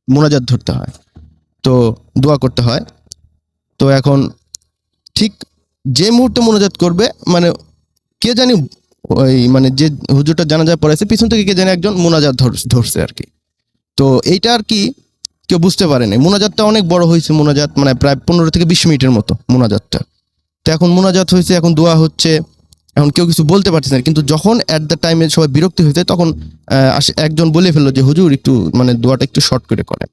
মুনাজাত ধরতে হয়, তো দোয়া করতে হয়। তো এখন ঠিক যে মুহূর্তে মোনাজাত করবে, মানে কে জানি ওই মানে যে হুজুরটা জানাজা পড়াইছে পিছন থেকে কে জানি একজন মোনাজাত ধরছে আর কি। তো এইটা আর কি কেউ বুঝতে পারেনি, মোনাজাতটা অনেক বড় হয়েছে, মোনাজাত মানে প্রায় 15 থেকে 20 মিনিটের মতো মোনাজাতটা। তো এখন মোনাজাত হয়েছে, এখন দোয়া হচ্ছে, এখন কেউ কিছু বলতে পারছে না, কিন্তু যখন অ্যাট দ্য টাইমে সবাই বিরক্তি হয়েছে তখন একজন বলে ফেললো যে হুজুর একটু মানে দোয়াটা একটু শর্ট করে করেন।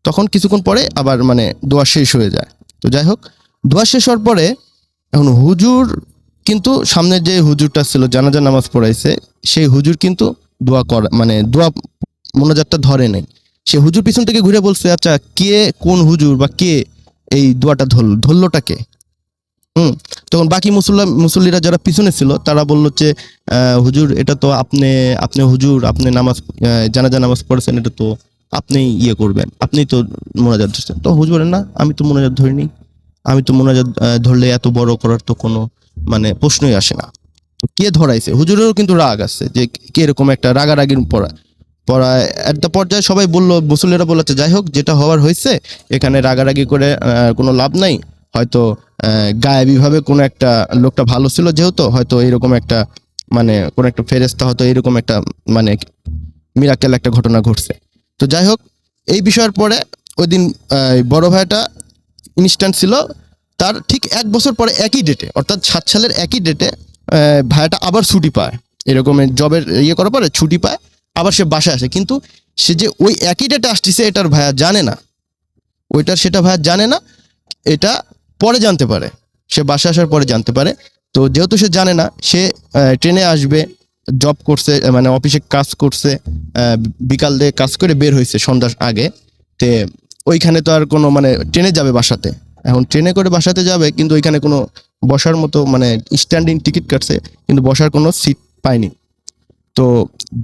তখন কিছুক্ষণ পরে আবার মানে দোয়া শেষ হয়ে যায়। তো যাই হোক, দোয়া শেষ হওয়ার পরে এখন হুজুর কিন্তু সামনের যে হুজুরটা ছিল জানাজা নামাজ পড়াইছে, সেই হুজুর কিন্তু দোয়া মোনাজাতটা ধরে নেই। সে হুজুর পিছন থেকে ঘুরে বলছে, আচ্ছা কে কোন হুজুর বা কে এই দোয়াটা ধরলোটা কে? তখন বাকি মুসল্লিরা যারা পিছনে ছিল তারা বললো যে হুজুর এটা তো আপনি হুজুর, আপনি জানাজা নামাজ পড়েছেন, এটা তো আপনি ইয়ে করবেন, আপনি তো মোনাজাত ধরছেন। তো হুজুর বলেন, না আমি তো মোনাজাত ধরিনি, আমি তো মোনাজাত ধরলে এত বড় করার তো কোনো মানে প্রশ্নই আসে না। তো কে ধরাইছে? হুজুরেরও কিন্তু রাগ আছে যে কে এরকম একটা রাগারাগির পড়ায় একটা পর্যায়ে সবাই বললো, মুসল্লিরা বলেছে যাই হোক যেটা হওয়ার হয়েছে, এখানে রাগারাগি করে কোনো লাভ নাই, হয়তো গায়েবীভাবে কোনো একটা লোকটা ভালো ছিল যেহেতু, হয়তো এরকম একটা মানে কোনো একটা ফেরেস্তা হয়তো এরকম একটা মানে মিরাকেল একটা ঘটনা ঘটছে। তো যাই হোক, এই বিষয়ের পরে ওই দিন বড় ভাইটা ইনস্ট্যান্ট ছিল, তার ঠিক 1 বছর পরে একই ডেটে, অর্থাৎ 7 সালের একই ডেটে ভাইয়াটা আবার ছুটি পায়, এরকম জবের ইয়ে করার পরে ছুটি পায়, আবার সে বাসায় আসে। কিন্তু সে যে ওই একই ডেটে আসতেছে এটার ভাইয়া জানে না, সেটা ভাইয়া জানে না, এটা পরে জানতে পারে, সে বাসায় আসার পরে জানতে পারে। তো যেহেতু সে জানে না, সে ট্রেনে আসবে, জব করছে মানে অফিসে কাজ করছে, বিকাল দিয়ে কাজ করে বের হয়েছে সন্ধ্যার আগে। তে ওইখানে তো আর কোনো মানে ট্রেনে যাবে বাসাতে, এখন ট্রেনে করে বাসাতে যাবে, কিন্তু ওইখানে কোনো বসার মতো মানে স্ট্যান্ডিং টিকিট কাটছে, কিন্তু বসার কোনো সিট পায়নি। তো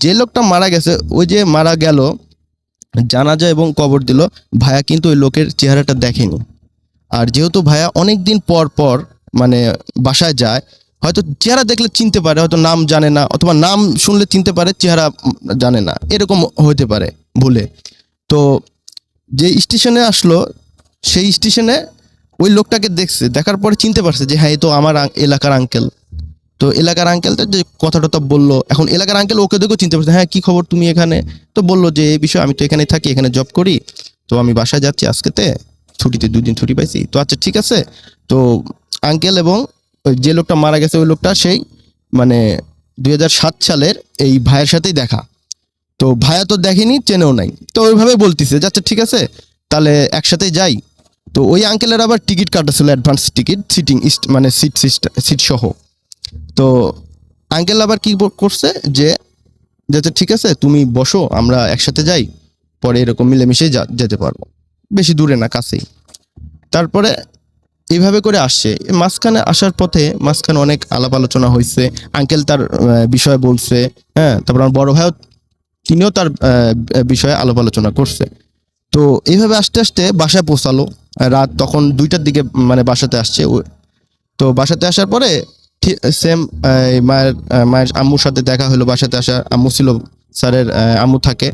যে লোকটা মারা গেছে, ওই যে মারা গেল, জানাজা এবং কবর দিল, ভাইয়া কিন্তু ওই লোকের চেহারাটা দেখেনি। আর যেহেতু ভাইয়া অনেক দিন পর পর মানে বাসায় যায়, হয়তো চেহারা দেখলে চিনতে পারে, হয়তো নাম জানে না, অথবা নাম শুনলে চিনতে পারে, চেহারা জানে না, এরকম হতে পারে ভুলে। তো যে স্টেশনে আসলো, সেই স্টেশনে ওই লোকটাকে দেখছে, দেখার পরে চিনতে পারছে যে হ্যাঁ এই তো আমার এলাকার আঙ্কেল। তো এলাকার আঙ্কেলটা যে কথাটা বললো, এখন এলাকার আঙ্কেল ওকে দেখেও চিনতে পারছে, হ্যাঁ কি খবর তুমি এখানে? তো বললো যে এই বিষয়, আমি তো এখানে থাকি, এখানে জব করি, তো আমি বাসায় যাচ্ছি আজকেতে, ছুটিতে 2 দিন ছুটি পাইছি। তো আচ্ছা ঠিক আছে। তো আঙ্কেল এবং ওই যে লোকটা মারা গেছে ওই লোকটা সেই মানে 2007 সালের এই ভাইয়ের সাথেই দেখা। তো ভাইয়া তো দেখেনি, চেনেও নাই, তো ওইভাবে বলতেছে যে আচ্ছা ঠিক আছে তাহলে একসাথে যাই। তো ওই আঙ্কেলের আবার টিকিট কাটা ছিল, অ্যাডভান্স টিকিট, মানে সিট সহ। তো আঙ্কেল আবার কি করছে যে আচ্ছা ঠিক আছে তুমি বসো, আমরা একসাথে যাই। পরে এরকম মিলেমিশে যেতে পারবো, বেশি দূরে না, কাছেই। তারপরে এইভাবে করে আসছে। মাঝখানে আসার পথে মাঝখানে অনেক আলাপ আলোচনা হয়েছে, আঙ্কেল তার বিষয়ে বলছে, হ্যাঁ, তারপর আমার বড় ভাইও তিনিও তার বিষয়ে আলাপ আলোচনা করছে। তো এইভাবে আস্তে আস্তে বাসায় পৌঁছালো, রাত তখন 2টার দিকে মানে বাসাতে আসছে। তো বাসাতে আসার পরে সেম মায়ের আম্মুর সাথে দেখা হলো, বাসাতে আসা আম্মু ছিল, স্যারের আম্মু থাকে।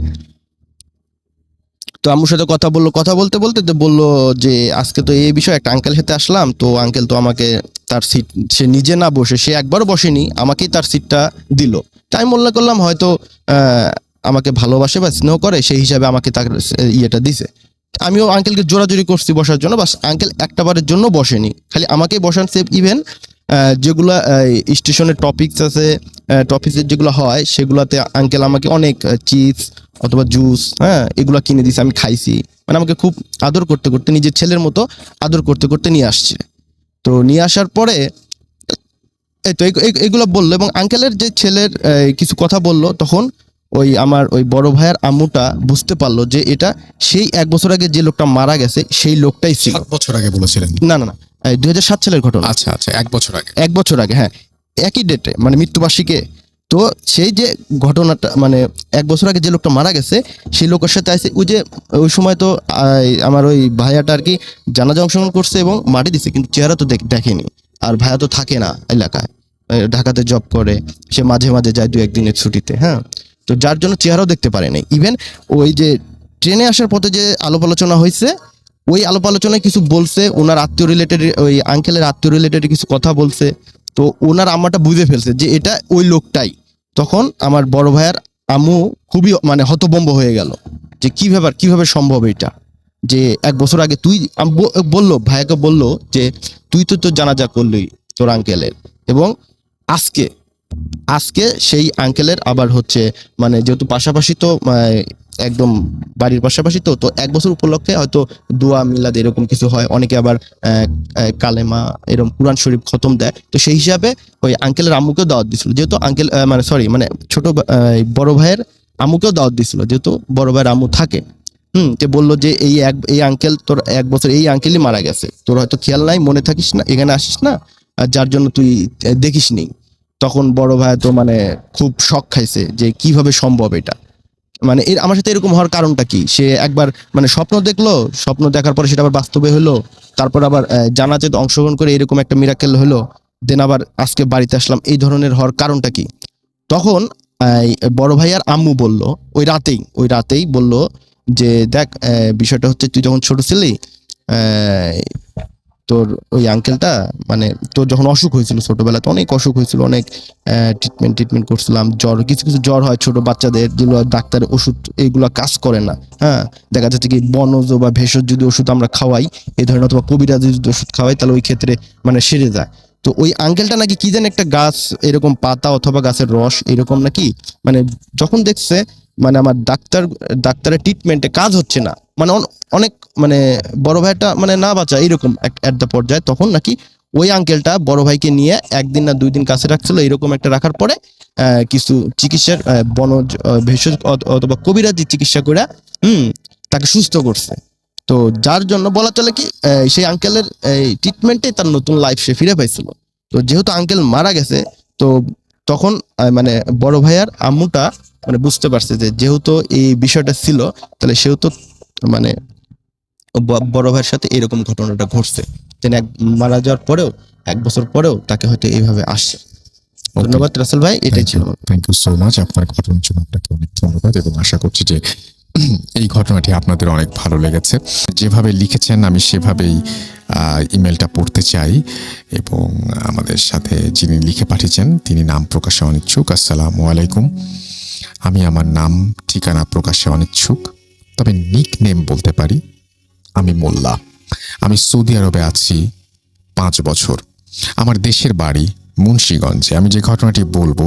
তো আম্মুর সাথে কথা বলতে বলতে তো বললো যে আজকে তো এই বিষয়ে একটা আঙ্কেল সাথে আসলাম, তো আঙ্কেল তো আমাকে তার সিট, সে নিজে না বসে, সে একবারও বসেনি, আমাকেই তার সিটটা দিল। তাই মনে করলাম হয়তো আমাকে ভালোবাসে বা স্নেহ করে, সেই হিসাবে আমাকে তার ইয়েটা দিছে। আমিও আঙ্কেলকে জোরাজোরি করছি বসার জন্য, বাস আঙ্কেল একটা বারের জন্য বসেনি, খালি আমাকেই বসানছে। ইভেন যেগুলা স্টেশনের টপিকস আছে, টপিক্সের যেগুলো হয় সেগুলোতে আঙ্কেল আমাকে অনেক চিপস অথবা জুস, হ্যাঁ, এগুলো কিনে দিয়েছে, আমি খাইছি। মানে আমাকে খুব আদর করতে করতে, নিজের ছেলের মতো আদর করতে করতে নিয়ে আসছে। তো নিয়ে আসার পরে এই তো এগুলো বললো, এবং আঙ্কেলের যে ছেলের কিছু কথা বললো, তখন আমার ওই বড় ভাইয়ের আম্মুটা বুঝতে পারলো যে এটা সেই 1 বছর আগে যে লোকটা মারা গেছে সেই লোকটাই ছিল। 7 বছর আগে বলেছিলেন? না না না, 2007 সালের ঘটনা। আচ্ছা আচ্ছা, 1 বছর আগে। 1 বছর আগে, হ্যাঁ, একই ডেটে, মানে মৃত্যুবার্ষিকী। তো সেই যে ঘটনাটা, মানে 1 বছর আগে যে লোকটা মারা গেছে সেই লোকের সাথে আছে। ওই সময় তো আমার ওই ভাইয়াটা আর কি জানাজা অংশগ্রহণ করছে এবং মাটি দিছে, কিন্তু চেহারা তো দেখেনি। আর ভাইয়া তো থাকে না এলাকায়, ঢাকাতে জব করে, সে মাঝে মাঝে যায় 2-1 দিনের ছুটিতে, হ্যাঁ। তো যার জন্য চেহারাও দেখতে পারে নাই। ইভেন ওই যে ট্রেনে আসার পথে যে আলাপ আলোচনা হয়েছে, ওই আলাপ আলোচনায় কিছু বলছে, ওনার আত্মীয় রিলেটেড, ওই আঙ্কেলের আত্মীয় রিলেটেড কিছু কথা বলছে। তো ওনার আম্মাটা বুঝে ফেলছে যে এটা ওই লোকটাই। তখন আমার বড় ভাইয়ের আম্মু খুবই মানে হতভম্ব হয়ে গেল যে কিভাবে সম্ভব এটা, যে 1 বছর আগে তুই, বললো ভাইয়াকে, বললো যে তুই তো তোর জানাজা করলি তোর আঙ্কেলের, এবং আজকে আজকে সেই আঙ্কেলের আবার হচ্ছে, মানে যেহেতু পাশাপাশি তো একদম বাড়ির পাশাপাশি, তো 1 বছর উপলক্ষে হয়তো দোয়া মিলাদ এরকম কিছু হয়, অনেকে আবার কালেমা এরকম কুরআন শরীফ খতম দেয়। তো সেই হিসাবে ওই আঙ্কেলের আম্মুকেও দাওয়াত দিছিল, যেহেতু আঙ্কেল মানে ছোট বড় ভাইয়ের আম্মুকেও দাওয়াত দিছিল, যেহেতু বড় ভাইয়ের আম্মু থাকে। যে বললো যে এই আঙ্কেল তোর 1 বছর, এই আঙ্কেলই মারা গেছে, তোর হয়তো খেয়াল নাই, মনে থাকিস না, এখানে আসিস না, যার জন্য তুই দেখিস নি। তখন বড় ভাই তো মানে খুব শক খাইছে যে কিভাবে সম্ভব এটা, মানে আমার সাথে এরকম হওয়ার কারণটা কি। সে একবার মানে স্বপ্ন দেখলো, স্বপ্ন দেখার পরে সেটা আবার বাস্তবে হলো, তারপর আবার জানাজাতে অংশগ্রহণ করে এরকম একটা মিরাকেল হলো, দেন আবার আজকে বাড়িতে আসলাম, এই ধরনের হওয়ার কারণটা কি। তখন বড় ভাইয়ার আম্মু বলল, ওই রাতেই বলল যে দেখ, বিষয়টা হচ্ছে তুই যখন ছোট ছিলি, তোর ওই আঙ্কেলটা, মানে তোর যখন অসুখ হয়েছিল ছোটবেলাতে, অনেক অসুখ হয়েছিল, অনেক ট্রিটমেন্ট করছিলাম, কিছু জ্বর হয় ছোট বাচ্চাদের, যেগুলো ডাক্তারের ওষুধ এইগুলো কাজ করে না, হ্যাঁ। দেখা যাচ্ছে কি বনজ বা ভেষজ যদি ওষুধ আমরা খাওয়াই, এই ধরনের, অথবা কবিরাজি যদি ওষুধ খাওয়াই, তাহলে ওই ক্ষেত্রে মানে সেরে যায়। তো ওই আঙ্কেলটা নাকি কি যেন একটা গাছ, এরকম পাতা অথবা গাছের রস এরকম নাকি, মানে যখন দেখছে মানে আমার ডাক্তারের ট্রিটমেন্টে কাজ হচ্ছে না, মানে অনেক মানে বড় ভাইটা মানে না বাঁচা এরকম এট দ্য পর্যায়ে, তখন নাকি ওই আঙ্কেলটা বড় ভাইকে নিয়ে 1 দিন না 2 দিন কাছে রাখছিল, এরকম একটা রাখার পরে কিছু চিকিৎসার বনজ ভেষজ অথবা কবিরাজি চিকিৎসা করে তাকে সুস্থ করছে। তো যার জন্য বলা চলে কি সেই আঙ্কেলের ট্রিটমেন্টে তার নতুন লাইফ সে ফিরে পাইছিল। তো যেহেতু আঙ্কেল মারা গেছে, তো তখন মানে বড় ভাইয়ার আম্মুটা মানে বুঝতে পারছে যে যেহেতু এই বিষয়টা ছিল, তাহলে সেও তো মানে বড় ভাইয়ের সাথে এরকম ঘটনাটা ঘটছে, তিনি মারা যাওয়ার পরেও 1 বছর পরেও তাকে হয়তো এইভাবে আসছে। ধন্যবাদ রাসেল ভাই, এটাই ছিল। থ্যাংক ইউ সো মাচ, আপনার ঘটনার জন্য আপনাকে অনেক ধন্যবাদ, এবং আশা করছি যে এই ঘটনাটি আপনাদের অনেক ভালো লেগেছে। যেভাবে লিখেছেন আমি সেভাবেই ইমেলটা পড়তে চাই, এবং আমাদের সাথে যিনি লিখে পাঠিয়েছেন তিনি নাম প্রকাশে অনিচ্ছুক। আসসালামু আলাইকুম, আমি আমার নাম ঠিকানা প্রকাশে অনিচ্ছুক, তবে নিক নেম বলতে পারি। আমি মোল্লা। আমি সৌদি আরবে আছি 5 বছর। আমার দেশের বাড়ি মুন্সিগঞ্জে। আমি যে ঘটনাটি বলবো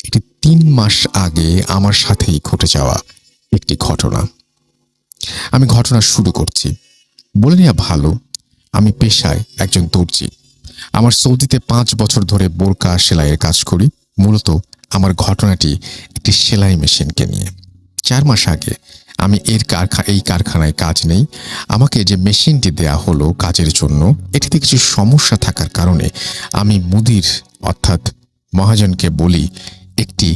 এটি 3 মাস আগে আমার সাথেই ঘটে যাওয়া একটি ঘটনা। আমি ঘটনা শুরু করছি। বলে নেওয়া ভালো, আমি পেশায় একজন দর্জি। আমার সৌদিতে 5 বছর ধরে বোরকা সেলাইয়ের কাজ করি। মূলত আমার ঘটনাটি একটি সেলাই মেশিনকে নিয়ে। 4 মাস আগে আমি এই কারখানায় কাজ নেই। আমাকে যে মেশিনটি দেয়া হলো কাজের জন্য, এটিতে কিছু সমস্যা থাকার কারণে আমি মুদির অর্থাৎ মহাজনকে বলি একটি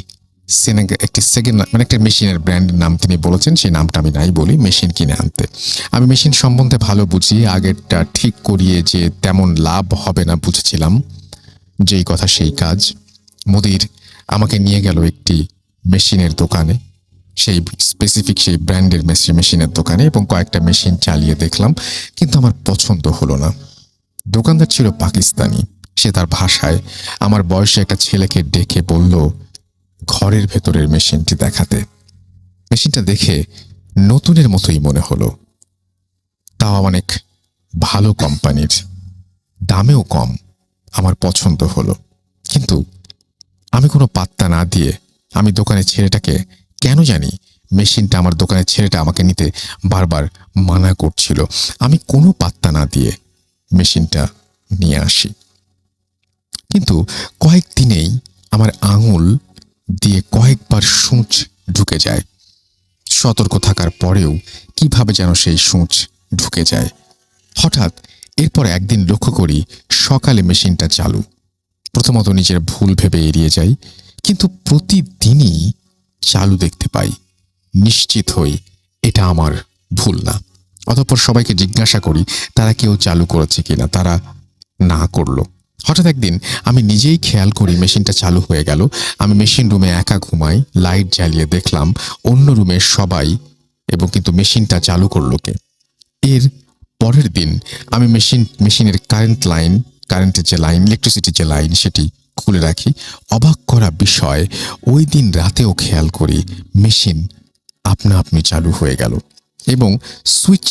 সেকেন্ড মানে একটা মেশিনের ব্র্যান্ডের নাম তিনি বলেছেন, সেই নামটা আমি নাই বলি, মেশিন কিনে আনতে। আমি মেশিন সম্বন্ধে ভালো বুঝি, আগেরটা ঠিক করিয়ে যে তেমন লাভ হবে না বুঝেছিলাম। যেই কথা সেই কাজ। মুদির আমাকে নিয়ে গেল একটি মেশিনের দোকানে, সেই স্পেসিফিক সেই ব্র্যান্ডের মেশিনের দোকানে, এবং কয়েকটা মেশিন চালিয়ে দেখলাম, কিন্তু আমার পছন্দ হলো না। দোকানদার ছিল পাকিস্তানি। সে তার ভাষায় আমার বয়সে একটা ছেলেকে ডেকে বলল ঘরের ভেতরের মেশিনটি দেখাতে। মেশিনটা দেখে নতুনের মতোই মনে হলো, তাও অনেক ভালো কোম্পানির, দামেও কম। আমার পছন্দ হলো, কিন্তু আমি কোনো পাত্তা না দিয়ে আমি দোকানের ছেলেটাকে, কেন জানি মেশিনটা আমার দোকানের ছেলেটা আমাকে নিতে বারবার মানা করছিল, আমি কোনো পাত্তা না দিয়ে মেশিনটা নিয়ে আসি। কিন্তু কয়েকদিনেই আমার আঙুল দিয়ে কয়েকবার সূঁচ ঢুকে যায়। সতর্ক থাকার পরেও কিভাবে যেন সেই সূঁচ ঢুকে যায়। হঠাৎ এরপর একদিন লক্ষ্য করি সকালে মেশিনটা চালু। প্রথমত নিজের ভুল ভেবে এড়িয়ে যাই, কিন্তু প্রতিদিনই চালু দেখতে পাই। নিশ্চিত হই এটা আমার ভুল না। অতঃপর সবাইকে জিজ্ঞাসা করি তারা কেউ চালু করেছে কিনা, তারা না করলো। হঠাৎ একদিন আমি নিজেই খেয়াল করি মেশিনটা চালু হয়ে গেল। আমি মেশিন রুমে একা ঘুমাই, লাইট জ্বালিয়ে দেখলাম অন্য রুমের সবাই, এবং কিন্তু মেশিনটা চালু করলো কে? এর পরের দিন আমি মেশিনের কারেন্টের যে লাইন, ইলেকট্রিসিটির যে লাইন, সেটি খুলে রাখি। অবাক করা বিষয়, ওই দিন রাতেও খেয়াল করি মেশিন আপনা আপনি চালু হয়ে গেল, এবং সুইচ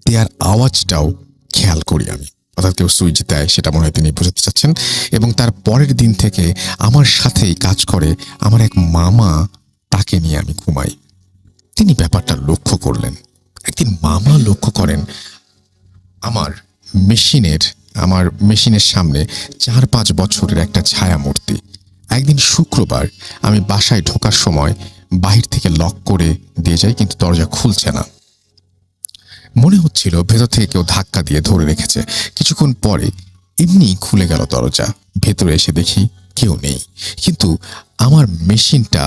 দেওয়ার আওয়াজটাও খেয়াল করি আমি। অর্থাৎ কেউ সুইচ দেয়, সেটা মনে হয় তিনি বোঝাতে চাচ্ছেন। এবং তার পরের দিন থেকে আমার সাথেই কাজ করে আমার এক মামা, তাকে নিয়ে আমি ঘুমাই। তিনি ব্যাপারটা লক্ষ্য করলেন। একদিন মামা লক্ষ্য করেন আমার মেশিনের সামনে 4-5 বছরের একটা ছায়া মূর্তি। একদিন শুক্রবার আমি বাসায় ঢোকার সময় বাহির থেকে লক করে দিয়ে যাই, কিন্তু দরজা খুলছে না। মনে হচ্ছিল ভেতর থেকে কেউ ধাক্কা দিয়ে ধরে রেখেছে। কিছুক্ষণ পরে এমনি খুলে গেল দরজা। ভেতরে এসে দেখি কেউ নেই, কিন্তু আমার মেশিনটা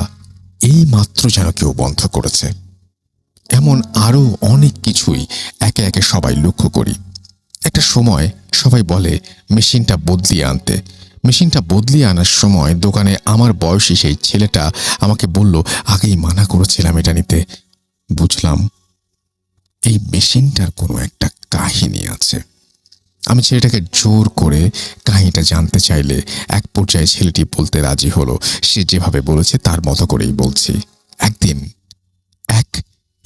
এই মাত্র যেন কেউ বন্ধ করেছে। এমন আরো অনেক কিছুই একে একে সবাই লক্ষ্য করি। একটা সময় সবাই বলে মেশিনটা বদলিয়ে আনতে। মেশিনটা বদলিয়ে আনার সময় দোকানে আমার বয়সী সেই ছেলেটা আমাকে বলল, আগেই মানা করেছিলাম এটা নিতে। বুঝলাম এই মেশিনটার কোনো একটা কাহিনী আছে। আমি ছেলেটাকে জোর করে কাহিনীটা জানতে চাইলে এক পর্যায়ে ছেলেটি বলতে রাজি হলো। সে যেভাবে বলেছে তার মতো করেই বলছি। একদিন এক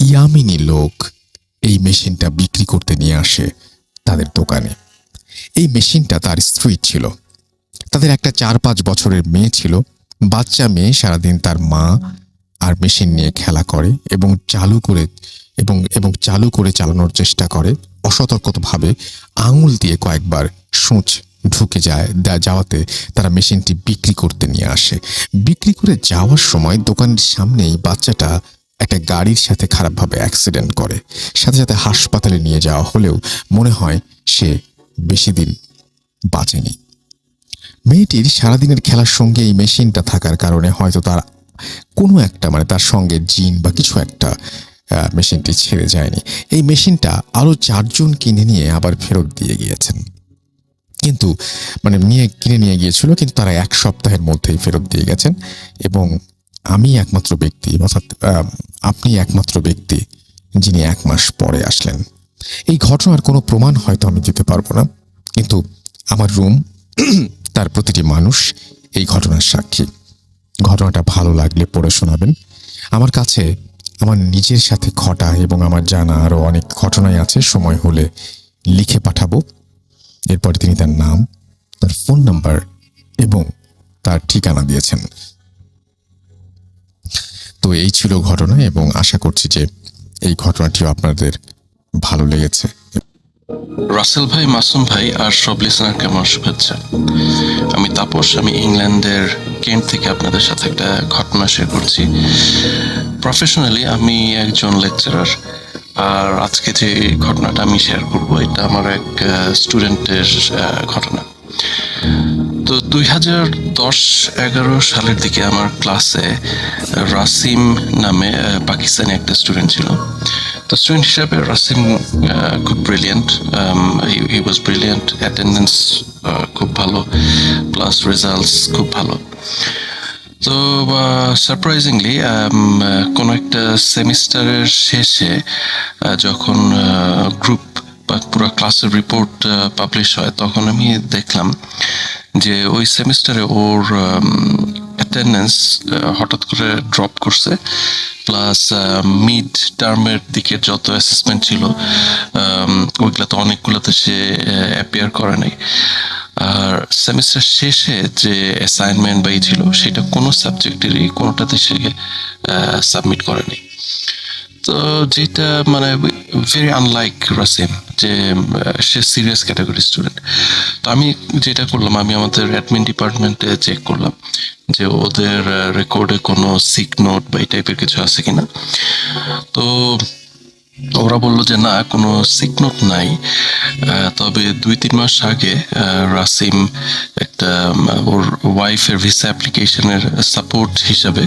ইয়ামিনী লোক এই মেশিনটা বিক্রি করতে নিয়ে আসে তাদের দোকানে। এই মেশিনটা তার স্ত্রী ছিল। তাদের একটা 4-5 বছরের মেয়ে ছিল। বাচ্চা মেয়ে সারাদিন তার মা আর মেশিন নিয়ে খেলা করে এবং চালু করে চালানোর চেষ্টা করে। অসতর্কভাবে আঙুল দিয়ে কয়েকবার সূঁচ ঢুকে যাওয়াতে তারা মেশিনটি বিক্রি করতে নিয়ে আসে। বিক্রি করে যাওয়ার সময় দোকানের সামনেই বাচ্চাটা একটা গাড়ির সাথে খারাপভাবে অ্যাক্সিডেন্ট করে। সাথে সাথে হাসপাতালে নিয়ে যাওয়া হলেও মনে হয় সে বেশি দিন বাঁচেনি। মেয়েটির সারাদিনের খেলার সঙ্গে এই মেশিনটা থাকার কারণে হয়তো তার কোনো একটা তার সঙ্গে জিন বা কিছু একটা মেশিনটি ছেড়ে যায়নি। এই মেশিনটা আরো 4 জন কিনে নিয়ে আবার ফেরত দিয়ে গিয়েছেন, কিন্তু কিনে নিয়ে গিয়েছিল, কিন্তু তারা 1 সপ্তাহের মধ্যেই ফেরত দিয়ে গেছেন। এবং আমি একমাত্র ব্যক্তি, অর্থাৎ আপনি একমাত্র ব্যক্তি যিনি 1 মাস পরে আসলেন। এই ঘটনার কোনো প্রমাণ হয়তো আমি দিতে পারবো না, কিন্তু আমার রুম, তার প্রতিটি মানুষ এই ঘটনার সাক্ষী। ঘটনাটা ভালো লাগলে পড়ে শোনাবেন। আমার কাছে আমার নিজের সাথে ঘটা এবং আমার জানা আরো অনেক ঘটনাই আছে, সময় হলে লিখে পাঠাবো। এরপরে তিনি তার নাম, তার ফোন নাম্বার এবং তার ঠিকানা দিয়েছেন। তো এই ছিল ঘটনা, এবং আশা করছি যে এই ঘটনাটিও আপনাদের ভালো লেগেছে। রাসেল ভাই, মাসুম ভাই আর সব লিসনারকে আমার শুভেচ্ছা। আমি তাপস, আমি ইংল্যান্ডের কেন্ট থেকে আপনাদের সাথে একটা ঘটনা শেয়ার করছি। প্রফেশনালি আমি একজন লেকচারার, আর আজকে যে ঘটনাটা আমি শেয়ার করব এটা আমার এক স্টুডেন্টের ঘটনা। তো 2010-11 সালের দিকে আমার ক্লাসে রাসিম নামে পাকিস্তানি একটা স্টুডেন্ট ছিল। তো স্টুডেন্ট হিসাবে রাসিম খুব ব্রিলিয়েন্ট, হি ওয়াজ ব্রিলিয়েন্ট, অ্যাটেন্ডেন্স খুব ভালো, প্লাস রেজাল্টস খুব ভালো। তো সারপ্রাইজিংলি কোনো একটা সেমিস্টারের শেষে যখন গ্রুপ বা পুরো ক্লাসের রিপোর্ট পাবলিশ হয়, তখন আমি দেখলাম যে ওই সেমিস্টারে ওর অ্যাটেন্ডেন্স হঠাৎ করে ড্রপ করছে, প্লাস মিড টার্মের দিকে যত অ্যাসেসমেন্ট ছিল ওইগুলোতে অনেকগুলোতে সে অ্যাপিয়ার করে নাই। আর সেমিস্টার শেষে যে অ্যাসাইনমেন্ট বা ছিল সেটা কোনো সাবজেক্টেরই কোনোটাতে সে সাবমিট করেনি। তো যেটা মানে ভেরি আনলাইক রাসিম, যে সে সিরিয়াস ক্যাটাগরি স্টুডেন্ট। তো আমি যেটা করলাম, আমি আমাদের অ্যাডমিন ডিপার্টমেন্টে চেক করলাম যে ওদের রেকর্ডে কোনো সিক নোট বা এই টাইপের কিছু আছে কিনা। তো ওরা বললো যে না, কোনো সিক নোট নাই, তবে 2-3 মাস আগে রাসিম একটা ওর ওয়াইফের ভিসা অ্যাপ্লিকেশনের সাপোর্ট হিসাবে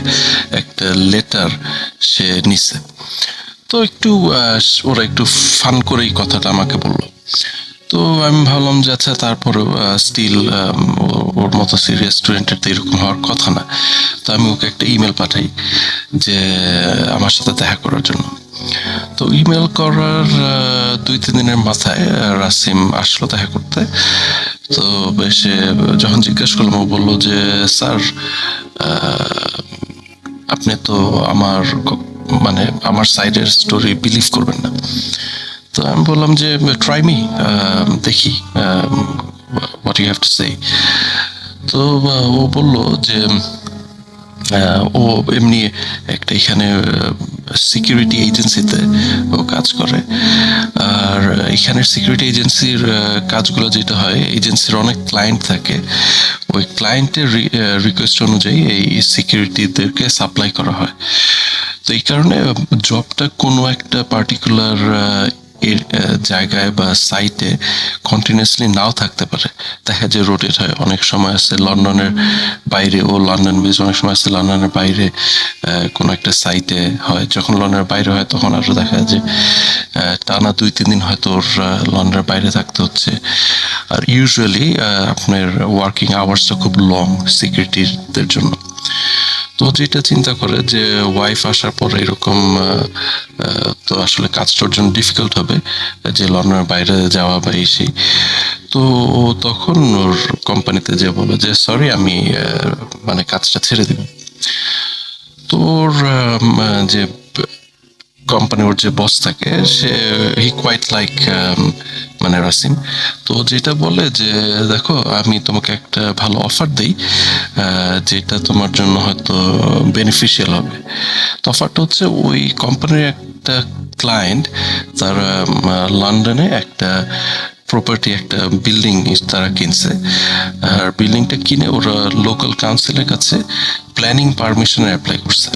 একটা লেটার সে নিছে। তো একটু ওরা একটু ফান করেই কথাটা আমাকে বললো। তো আমি ভাবলাম যে আচ্ছা, তারপরেও স্টিল ওর মতো সিরিয়াস স্টুডেন্টের তো এরকম হওয়ার কথা না। তো আমি ওকে একটা ইমেল পাঠাই যে আমার সাথে দেখা করার জন্য। তো ইমেল করার 2-3 দিনের মাথায় রাসিম আসলো দেখা করতে। তো সে যখন জিজ্ঞেস করলাম, ও বললো যে স্যার, আপনি তো মানে আমার সাইডের স্টোরি বিলিভ করবেন না। তো আমি বললাম যে ট্রাই মি, দেখি what you have to say. তো ও বলল যে ও এমনি একটা এখানে সিকিউরিটি এজেন্সিতে ও কাজ করে। আর এখানের সিকিউরিটি এজেন্সির কাজগুলো যেটা হয়, এজেন্সির অনেক ক্লায়েন্ট থাকে, ওই ক্লায়েন্টের রিকোয়েস্ট অনুযায়ী এই সিকিউরিটিদেরকে সাপ্লাই করা হয়। তো এই কারণে জবটা কোনো একটা পার্টিকুলার এর জায়গায় বা সাইটে কন্টিনিউয়াসলি নাও থাকতে পারে, দেখা যায় রোটেট হয়। অনেক সময় আছে লন্ডনের বাইরে, ও লন্ডন বেস, অনেক সময় আছে লন্ডনের বাইরে কোনো একটা সাইটে হয়। যখন লন্ডনের বাইরে হয় তখন আরও দেখা যায় যে টানা 2-3 দিন হয়তো ওর লন্ডনের বাইরে থাকতে হচ্ছে। আর ইউজুয়ালি আপনার ওয়ার্কিং আওয়ার্সটা খুব লং সিকিউরিটিদের জন্য। তো যেটা চিন্তা করে যে ওয়াইফ আসার পরে এরকম তো আসলে কাজটার জন্য ডিফিকাল্ট হবে, যে লন্ডনের বাইরে যাওয়া বা সেই। তো ও তখন ওর কোম্পানিতে যে বলে যে সরি, আমি মানে কাজটা ছেড়ে দিব। তো ওর যে কোম্পানি, ওর যে বস থাকে, সে হি কোয়াইট লাইক মানে রাসিম। তো যেটা বলে যে দেখো, আমি তোমাকে একটা ভালো অফার দিই যেটা তোমার জন্য হয়তো বেনিফিশিয়াল হবে। তো অফারটা হচ্ছে, ওই কোম্পানির একটা ক্লায়েন্ট তারা লন্ডনে একটা প্রপার্টি, একটা বিল্ডিং তারা কিনছে। আর বিল্ডিংটা কিনে ওরা লোকাল কাউন্সিলের কাছে প্ল্যানিং পারমিশনে অ্যাপ্লাই করছে।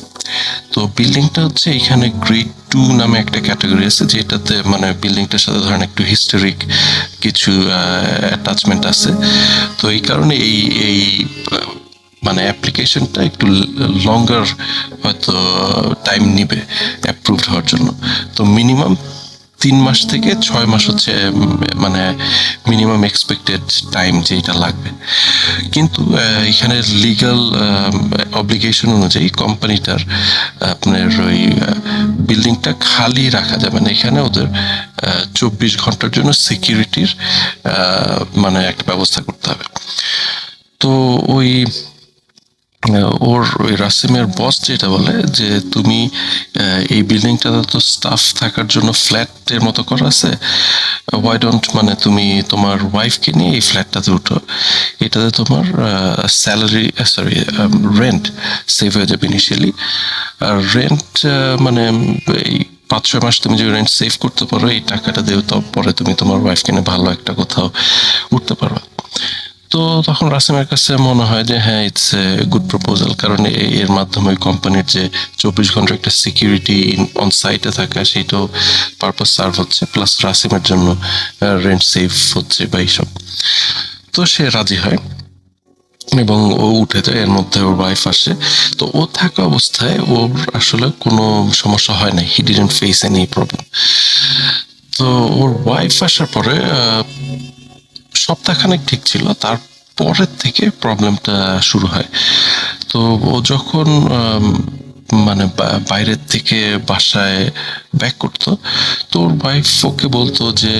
তো বিল্ডিংটা হচ্ছে এখানে গ্রেড 2 নামে একটা ক্যাটাগরি আছে, যেটাতে মানে বিল্ডিংটার সাথে ধরেন একটু হিস্টোরিক কিছু অ্যাটাচমেন্ট আছে। তো এই কারণে এই মানে অ্যাপ্লিকেশনটা একটু লঙ্গার হয়তো টাইম নিবে অ্যাপ্রুভড হওয়ার জন্য। তো মিনিমাম 3 মাস থেকে 6 মাস হচ্ছে মানে মিনিমাম এক্সপেক্টেড টাইম যেটা লাগবে। কিন্তু এখানে লিগ্যাল অব্লিগেশন অনুযায়ী কোম্পানিটার আপনার ওই বিল্ডিংটা খালি রাখা যাবে না। এখানে ওদের 24 ঘন্টার জন্য সিকিউরিটির মানে একটা ব্যবস্থা করতে হবে। তো ওই ওই রাসিমের বস যেটা বলে যে তুমি এই বিল্ডিংটাতে তো স্টাফ থাকার জন্য ফ্ল্যাটের মতো করা আছে, ওয়াই ডোন্ট মানে তুমি তোমার ওয়াইফকে নিয়ে এই ফ্ল্যাটটাতে উঠো, এটাতে তোমার স্যালারি রেন্ট সেভ হয়ে যাবে ইনিশিয়ালি। আর রেন্ট মানে এই 5-6 মাস তুমি যে রেন্ট সেভ করতে পারো, এই টাকাটা দিয়ে তো পরে তুমি তোমার ওয়াইফকে নিয়ে ভালো একটা কোথাও উঠতে পারবে। তো তখন রাসিমের কাছে মনে হয় যে হ্যাঁ, ইটস এ গুড প্রপোজাল, কারণ এর মাধ্যমে কোম্পানির যে 24 ঘন্টা একটা সিকিউরিটি অন সাইটে থাকা, সেইটাও পারপাস সার্ভ হচ্ছে, প্লাস রাসিমের জন্য রেন্ট সেভ হচ্ছে বা এইসব। তো সে রাজি হয় এবং ও উঠে যায়। এর মধ্যে ওর ওয়াইফ আসে। তো ও থাকা অবস্থায় ওর আসলে কোনো সমস্যা হয় না, he didn't face any problem. তো ওর ওয়াইফ আসার পরে সপ্তাহখানেক ঠিক ছিল, তারপরের থেকে প্রবলেমটা শুরু হয়। তো ও যখন মানে বাইরের থেকে বাসায় ব্যাক করতো, তো ওর ওয়াইফ ওকে বলতো যে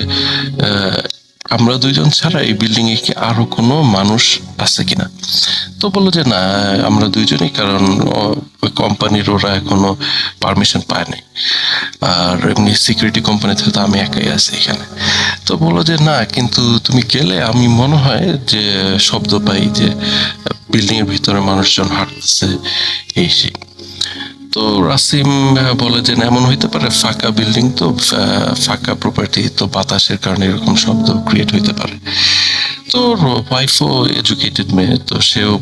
আমরা দুইজন ছাড়া এই বিল্ডিং এ কি আরো কোনো মানুষ আছে কিনা। তো বললো যে না, আমরা দুইজনই, কারণ ওই কোম্পানির ওরা এখনো পারমিশন পায় নাই, আর এমনি সিকিউরিটি কোম্পানি থেকে তো আমি একাই আছি এখানে। তো বললো যে না, কিন্তু তুমি গেলে আমি মনে হয় যে শব্দ পাই যে বিল্ডিং এর ভিতরে মানুষজন হাঁটতেছে এই সেই। তো রাসিম বলে যে না, এমন হইতে পারে, ফাঁকা বিল্ডিং তো, ফাঁকা প্রপার্টি তো, বাতাসের কারণে এরকম শব্দ ক্রিয়েট হইতে পারে। তো ওয়াইফও এডুকেটেড মেয়ে, তো সেও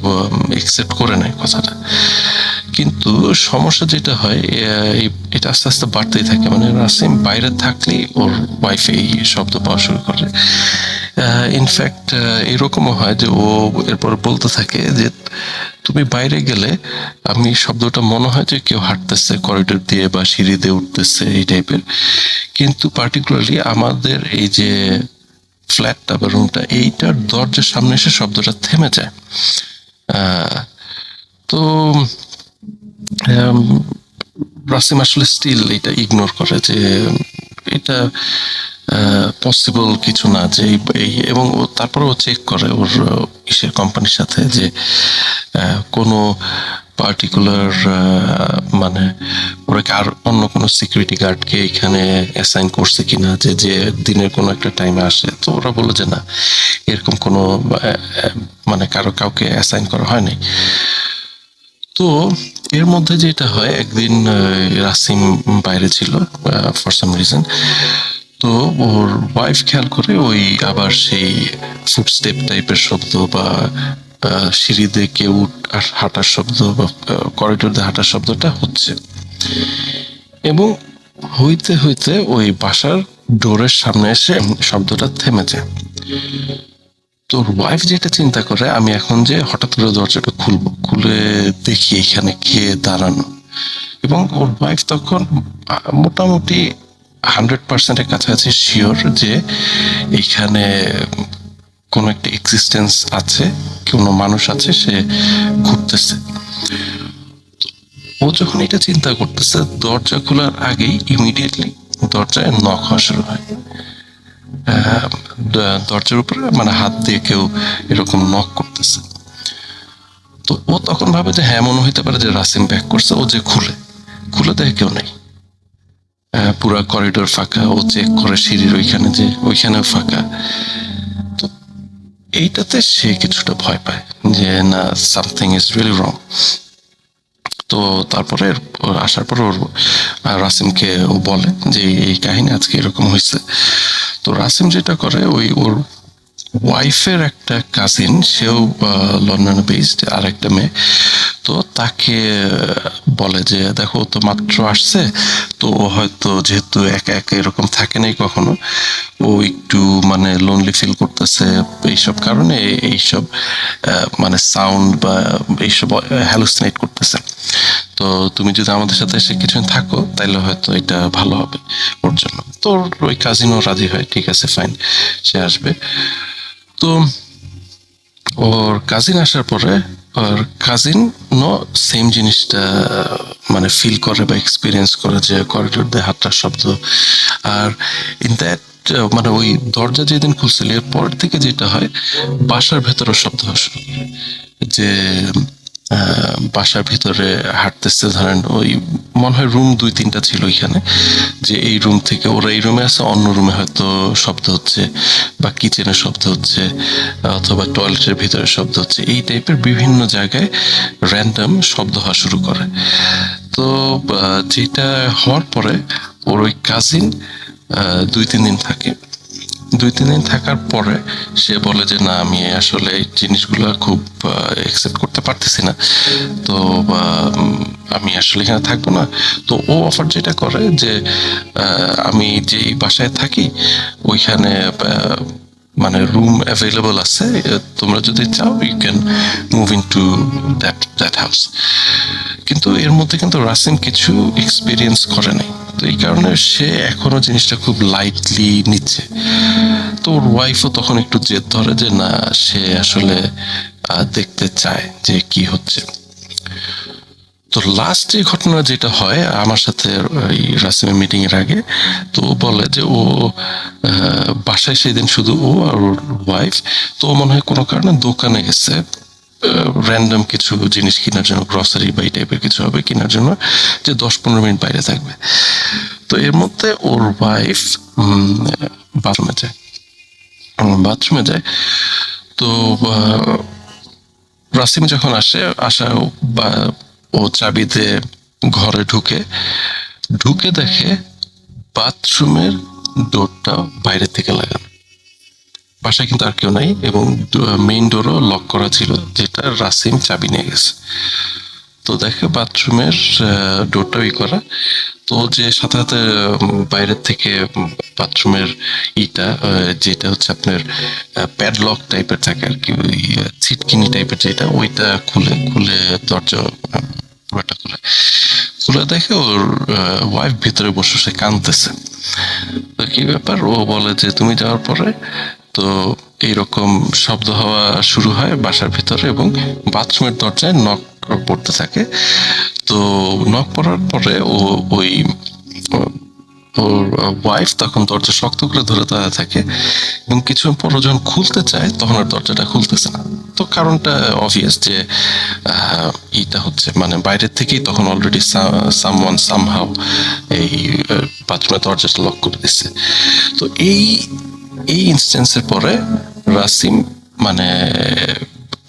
একসেপ্ট করে নেয় কথাটা। কিন্তু সমস্যা যেটা হয়, এটা আস্তে আস্তে বাড়তেই থাকে। মানে রাসিম বাইরে থাকলেই ওর ওয়াইফ এই শব্দ পাওয়া শুরু করে। ইনফ্যাক্ট এরকমও হয় যে ও এরপর বলতে থাকে যে তুমি বাইরে গেলে আমি শব্দটা মনে হয় যে কেউ হাঁটতেছে করিডোর দিয়ে বা সিঁড়ি দিয়ে উঠতেছে এই টাইপের, কিন্তু পার্টিকুলারলি আমাদের এই যে ফ্ল্যাটটা বা রুমটা, এইটার দরজার সামনে এসে শব্দটা থেমে যায়। তো রাসিম আসলে স্টিল এটা ইগনোর করে যে এটা পসিবল কিছু না, যে এবং ও তারপরে ও চেক করে ওর ইসের কোম্পানির সাথে যে কোনো পার্টিকুলার মানে ওরা কি আর অন্য কোনো সিকিউরিটি গার্ডকে এখানে অ্যাসাইন করছে কিনা, যে যে দিনের কোনো একটা টাইমে আসে। তো ওরা বলে যে না, এরকম কোনো মানে কাউকে অ্যাসাইন করা হয়নি। তো এর মধ্যে যেটা হয়, একদিন রাসিম বাইরে ছিল ফর সাম রিজন। তো ওর ওয়াইফ খেয়াল করে ওই আবার সেই ফুটস্টেপ টাইপের শব্দ বা সিঁড়ি দিয়ে কেউ হাঁটার শব্দ বা করিডোর দিয়ে হাঁটার শব্দটা হচ্ছে, এবং হইতে হইতে ওই বাসার ডোরের সামনে এসে শব্দটা থেমে যায়। তোর ওয়াইফ যেটা চিন্তা করে, আমি এখন যে হঠাৎ করে দরজাটা খুলবো, খুলে দেখি এখানে কে দাঁড়ানো। এবং ওর ওয়াইফ তখন মোটামুটি 100% কাছাকাছি শিওর যে এখানে কোনো একটা এক্সিস্টেন্স আছে, কোনো মানুষ আছে, সে ঘুরতেছে। ও যখন এটা চিন্তা করতেছে, দরজা খোলার আগেই ইমিডিয়েটলি দরজায় নক হওয়া শুরু হয়। দরজার উপরে মানে হাত দিয়ে কেউ এরকম নক করতেছে। তো ও তখন ভাবে যে হ্যাঁ, মনে হইতে পারে যে রাসিম ব্যাক করছে। ও যে খুলে দেখে কেউ নেই, পুরা করিডোর ফাঁকা। ও চেক করে সিঁড়ির ওইখানে, যে ওইখানেও ফাঁকা। তো এইটাতে সে কিছুটা ভয় পায় যে না, সামথিং ইজ রিয়েলি রং। তো তারপরে আসার পর ওর রাসিমকে ও বলে যে এই কাহিনী আজকে এরকম হয়েছে। তো রাসিম যেটা করে, ওর ওয়াইফের একটা কাজিন, সেও লন্ডনে বেসড, আর একটা মেয়ে। তো তাকে বলে যে দেখো, ও তো মাত্র আসছে, তো ও হয়তো যেহেতু একা একা এরকম থাকে নাই কখনো, ও একটু মানে লোনলি ফিল করতেছে, এইসব কারণে এইসব মানে সাউন্ড বা এইসব হ্যালুসিনেট করতেছে। তো তুমি যদি আমাদের সাথে এসে কিছুদিন থাকো, তাইলে হয়তো এটা ভালো হবে ওর জন্য। তো ওই কাজিনও রাজি হয়, ঠিক আছে ফাইন, সে আসবে। তো ওর কাজিন আসার পরে ওর কাজিন সেম জিনিসটা মানে ফিল করে বা এক্সপিরিয়েন্স করে, যে করিডোর দিয়ে হাঁটার শব্দ। আর ইন দ্যাট মানে ওই দরজা যেদিন খুলছিল, এর পর থেকে যেটা হয়, বাসার ভেতরে শব্দ হওয়া শুরু করে। যে বাসার ভিতরে হাঁটতেছে, ধরেন ওই মনে হয় রুম 2-3টা ছিল এখানে, যে এই রুম থেকে ওরা এই রুমে আছে, অন্য রুমে হয়তো শব্দ হচ্ছে, বা কিচেনের শব্দ হচ্ছে, অথবা টয়লেটের ভিতরে শব্দ হচ্ছে। এই টাইপের বিভিন্ন জায়গায় র্যান্ডম শব্দ হওয়া শুরু করে। তো যেটা হওয়ার পরে ওর ওই কাজিন 2-3 দিন থাকে। 2-3 দিন থাকার পরে সে বলে যে না, আমি আসলে এই জিনিসগুলো খুব একসেপ্ট করতে পারতেছি না, তো আমি আসলে এখানে থাকবো না। তো ও অফার যেটা করে যে আমি যেই বাসায় থাকি ওইখানে মানে রুম অ্যাভেলেবল আছে, তোমরা যদি চাও you can move into that house. কিন্তু এর মধ্যে কিন্তু রাসিম কিছু এক্সপিরিয়েন্স করে নাই, তো এই কারণে সে এখনো জিনিসটা খুব লাইটলি নিচ্ছে। তো ওর ওয়াইফও তখন একটু জেদ ধরে যে না, সে আসলে দেখতে চায় যে কি হচ্ছে। তো লাস্ট যে ঘটনা যেটা হয় আমার সাথে এই রাসিমের মিটিং এর আগে, তো ও বলে যে ও বাসায় সেদিন শুধু ও আর ওর ওয়াইফ, তো ও মনে হয় কোনো কারণে দোকানে গেছে র্যান্ডম কিছু জিনিস কেনার জন্য, গ্রসারি বা এই টাইপের কিছু হবে কেনার জন্য, যে 10-15 মিনিট বাইরে থাকবে। তো এর মধ্যে ওর ওয়াইফ বাথরুমে যায়। তো রাসিম যখন আসা ও চাবিতে ঘরে ঢুকে দেখে বাথরুমের ডোরটা বাইরে থেকে লাগানো, বাসায় কিন্তু আর কেউ নাই, এবং মেইন ডোরও লক করা ছিল, যেটা রাসিম চাবি নিয়ে গেছে। তো দেখে বাথরুমের ডোরটাও করা। তো যে সাথে সাথে বাইরের থেকে বাথরুমের যেটা হচ্ছে আপনার প্যাডলক টাইপের থাকে আর কি, ওই ছিটকিনি টাইপের যেটা, ওইটা খুলে দরজা খুলে দেখে ওর ওয়াইফ ভিতরে বসে কাঁদতেছে। তো কি ব্যাপার, ও বলে যে তুমি যাওয়ার পরে তো এইরকম শব্দ হওয়া শুরু হয় বাসার ভিতরে, এবং বাথরুমের দরজায় নক পড়তে থাকে। তো নক পড়ার পরে ওই ওর ওয়াইফ তখন দরজা শক্ত করে ধরে দাঁড়ায় থাকে, এবং কিছুক্ষণ পর যখন খুলতে চায় তখন আর দরজাটা খুলতেছে না। তো কারণটা অবভিয়াস যে এটা হচ্ছে মানে বাইরের থেকেই তখন অলরেডি সামওয়ান সামহাউ এই বাথরুমের দরজাটা লক করে দিচ্ছে। তো এই ইনস্ট্যান্সের পরে রাসিম মানে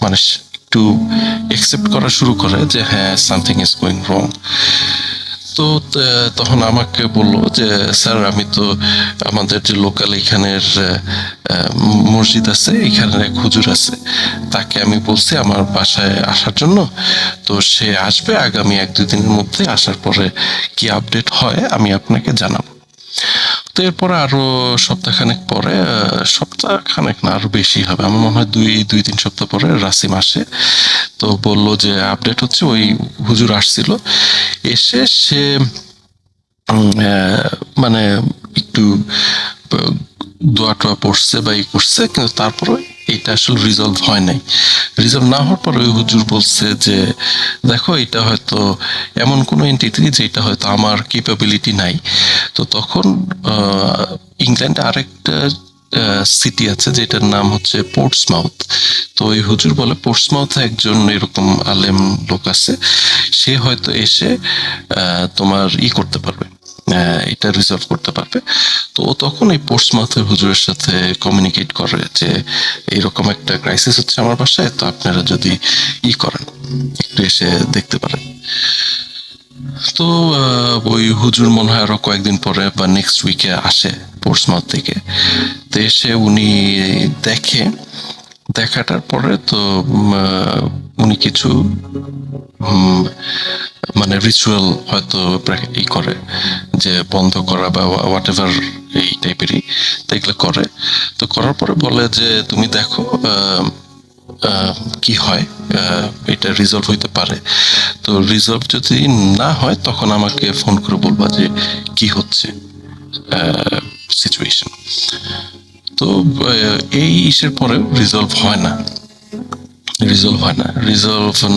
মানে একটু একসেপ্ট করা শুরু করে যে হ্যাঁ, সামথিং ইজ গোয়িং রং। তো তখন আমাকে বললো যে স্যার, আমি তো আমাদের যে লোকাল এখানের মসজিদ আছে, এখানে এক হুজুর আছে, তাকে আমি বলছি আমার বাসায় আসার জন্য, তো সে আসবে আগামী 1-2 দিনের মধ্যে। আসার পরে কি আপডেট হয় আমি আপনাকে জানাবো। তো এরপরে আরো সপ্তাহখানেক পরে, সপ্তাহখানেক না আরো বেশি হবে, আমার মনে হয় 2-3 সপ্তাহ পরে রাসিম আসে। তো বললো যে আপডেট হচ্ছে ওই হুজুর আসছিল, এসে সে মানে একটু দোয়া টোয়া পড়ছে বা করছে, কিন্তু তারপরে এটা আসলে রিজলভ হয় নাই। রিজলভ না হওয়ার পর ওই হুজুর বলছে যে দেখো, এটা হয়তো এমন কোনো এন্টিটি যেটা হয়তো আমার ক্যাপাবিলিটি নাই। তো তখন ইংল্যান্ডে আরেকটা সিটি আছে যেটার নাম হচ্ছে পোর্টসমাউথ। তো ওই হুজুর বলে পোর্টসমাউথে একজন এরকম আলেম লোক আছে, সে হয়তো এসে তোমার করতে পারবে, এটা রিজলভ করতে পারবে। তো ও তখন এই পোর্টসমাউথের হুজুরের সাথে কমিউনিকেট করে যে এইরকম একটা ক্রাইসিস হচ্ছে আমার বাসায়, তো আপনারা যদি করেন একটু এসে দেখতে পারেন। তো ওই হুজুর মনে হয় আরো কয়েকদিন পরে বা নেক্সট উইকে আসে পোর্টসমাউথ থেকে। তো এসে উনি দেখাটার পরে তো উনি কিছু মানে রিচুয়াল হয়তো করে, যে বন্ধ করা বা হোয়াট এভার এই টাইপেরই, তো এগুলো করে। তো করার পরে বলে যে তুমি দেখো কি হয়, এটা রিজলভ হইতে পারে। তো রিজলভ যদি না হয় তখন আমাকে ফোন করে বলবা যে কি হচ্ছে সিচুয়েশন। তো এই ইসের পরে রিজলভ হয় না। রিজলভ